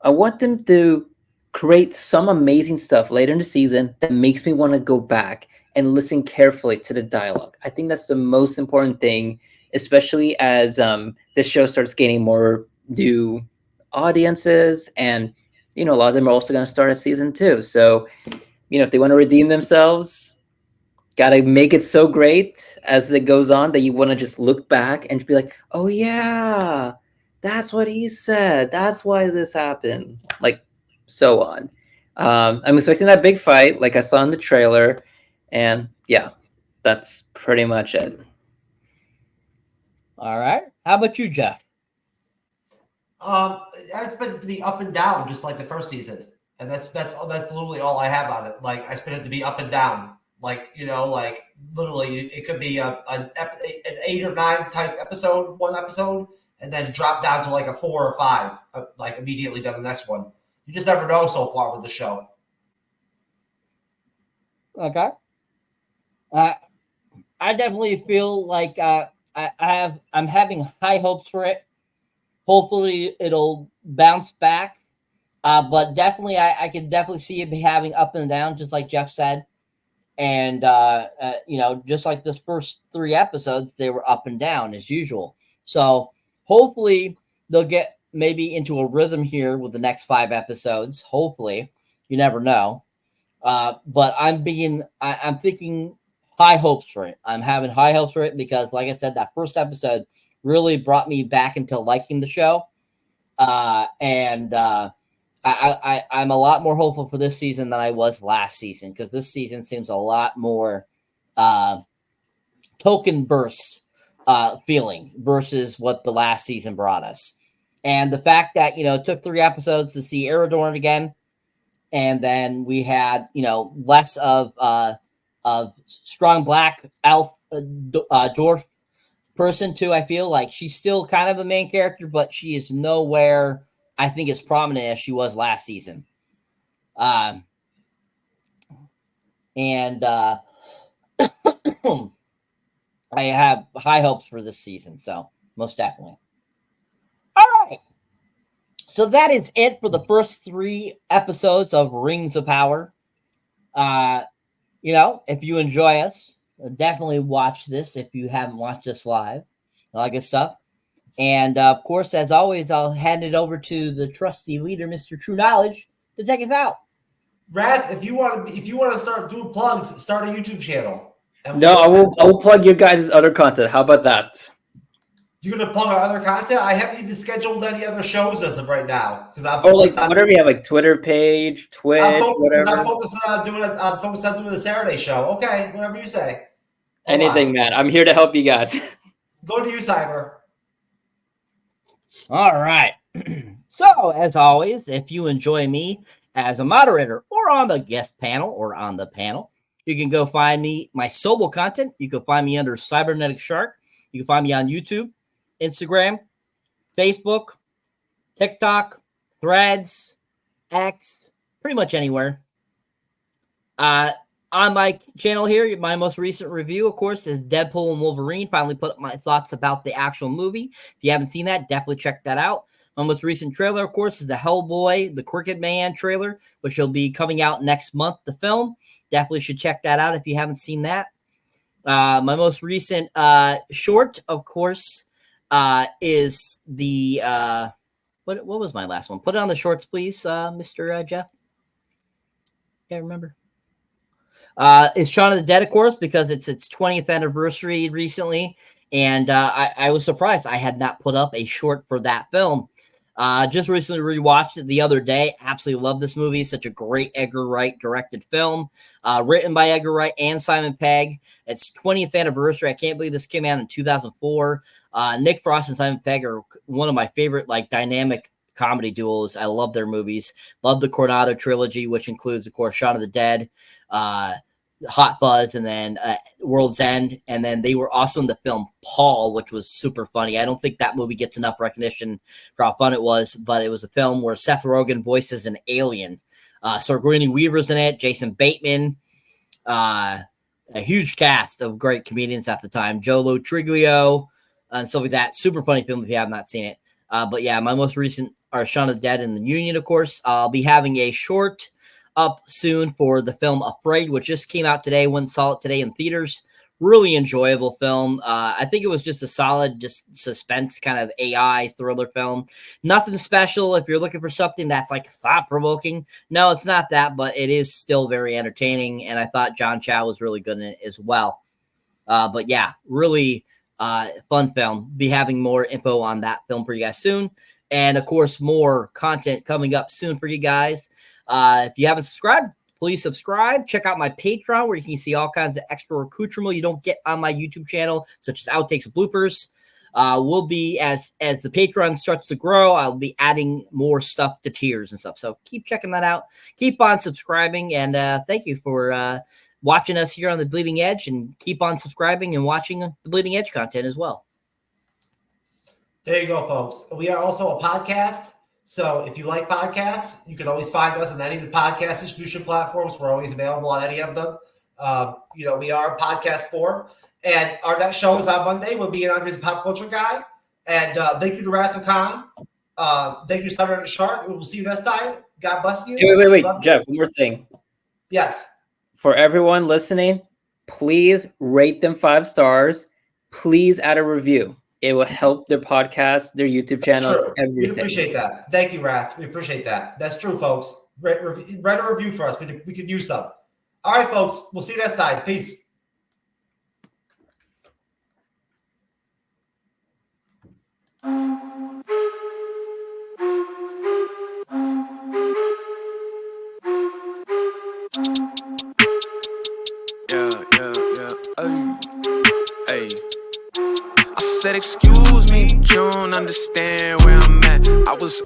I want them to create some amazing stuff later in the season that makes me want to go back and listen carefully to the dialogue. I think that's the most important thing, especially as this show starts gaining more new audiences, and a lot of them are also going to start a season 2. So if they want to redeem themselves, gotta make it so great as it goes on that you want to just look back and be like, oh yeah, that's what he said, that's why this happened, like so on. I'm expecting that big fight like I saw in the trailer, and yeah, that's pretty much it. All right, how about you, Jeff? I expect it to be up and down, just like the first season, and that's literally all I have on it. Like I expect it to be up and down, like literally it could be an 8 or 9 type episode, one episode, and then drop down to like a 4 or 5, like immediately to the next one. You just never know so far with the show. Okay. I definitely feel like I'm having high hopes for it. Hopefully it'll bounce back. But definitely, I can definitely see it be having up and down, just like Jeff said. And just like this first 3 episodes, they were up and down as usual. So hopefully they'll get maybe into a rhythm here with the next 5 episodes. Hopefully, you never know. But I'm thinking high hopes for it. I'm having high hopes for it because, like I said, that first episode really brought me back into liking the show. I'm a lot more hopeful for this season than I was last season, because this season seems a lot more token bursts feeling versus what the last season brought us. And the fact that, it took 3 episodes to see Aerodorn again, and then we had, less of strong black elf dwarf person too. I feel like she's still kind of a main character, but she is nowhere, I think, as prominent as she was last season. I have high hopes for this season, so most definitely. All right. So that is it for the first 3 episodes of Rings of Power. If you enjoy us, definitely watch this if you haven't watched this live. All that good stuff. And of course, as always, I'll hand it over to the trusty leader, Mr. TrueKnowledge, to take us out. Wrath, if you want to start doing plugs, start a YouTube channel. No, I will plug your guys' other content. How about that? You're gonna plug our other content? I haven't even scheduled any other shows as of right now because I'm whatever you have, like Twitter page, Twitch, whatever. I'm focused on doing the Saturday show. Okay, whatever you say. Anything, man. I'm here to help you guys. Go to you, Cyber. All right. So, as always, if you enjoy me as a moderator or on the guest panel or on the panel, you can go find me, my solo content. You can find me under Cyberneticshark. You can find me on YouTube, Instagram, Facebook, TikTok, Threads, X, pretty much anywhere. On my channel here, my most recent review, of course, is Deadpool and Wolverine. Finally put up my thoughts about the actual movie. If you haven't seen that, definitely check that out. My most recent trailer, of course, is the Hellboy, the Crooked Man trailer, which will be coming out next month, the film. Definitely should check that out if you haven't seen that. My most recent short, of course, is the what was my last one? Put it on the shorts, please, Mr. Jeff. Can't remember. It's Shaun of the Dead, of course, because it's its 20th anniversary recently, and I was surprised I had not put up a short for that film. Just recently rewatched it the other day. Absolutely love this movie. It's such a great Edgar Wright directed film, written by Edgar Wright and Simon Pegg. It's 20th anniversary. I can't believe this came out in 2004. Nick Frost and Simon Pegg are one of my favorite dynamic comedy duos. I love their movies. Love the Coronado trilogy, which includes, of course, Shaun of the Dead, Hot Fuzz, and then World's End. And then they were also in the film Paul, which was super funny. I don't think that movie gets enough recognition for how fun it was, but it was a film where Seth Rogen voices an alien. Sigourney Weaver's in it, Jason Bateman, a huge cast of great comedians at the time, Joe Lo Triglio, and stuff like that. Super funny film if you have not seen it. But yeah, my most recent are Shaun of the Dead and the Union, of course. I'll be having a short up soon for the film Afraid, which just came out today. Went and saw it today in theaters. Really enjoyable film. I think it was just a solid, just suspense kind of AI thriller film. Nothing special if you're looking for something that's thought-provoking. No, it's not that, but it is still very entertaining, and I thought John Chow was really good in it as well. But yeah, really fun film. Be having more info on that film for you guys soon. And of course, more content coming up soon for you guys. If you haven't subscribed, please subscribe. Check out my Patreon where you can see all kinds of extra accoutrement you don't get on my YouTube channel, such as outtakes and bloopers. We'll be, as the Patreon starts to grow, I'll be adding more stuff to tiers and stuff. So keep checking that out. Keep on subscribing. And thank you for watching us here on The Bleeding Edge, and keep on subscribing and watching the Bleeding Edge content as well. There you go, folks. We are also a podcast. So if you like podcasts, you can always find us on any of the podcast distribution platforms. We're always available on any of them. We are podcast form. And our next show is on Monday. We'll be in Andre's Pop Culture Guy. And thank you to Wrath of Khan. Thank you, Cyberneticshark. We'll see you next time. God bless you. Wait, Jeff, one more thing. Yes. For everyone listening, please rate them 5 stars. Please add a review. It will help their podcast, their YouTube channels, everything. We appreciate that. Thank you, Wrath. We appreciate that. That's true, folks. Write a review for us. We could use some. All right, folks. We'll see you next time. Peace. Hey. I said, excuse me, you don't understand where I'm at. I was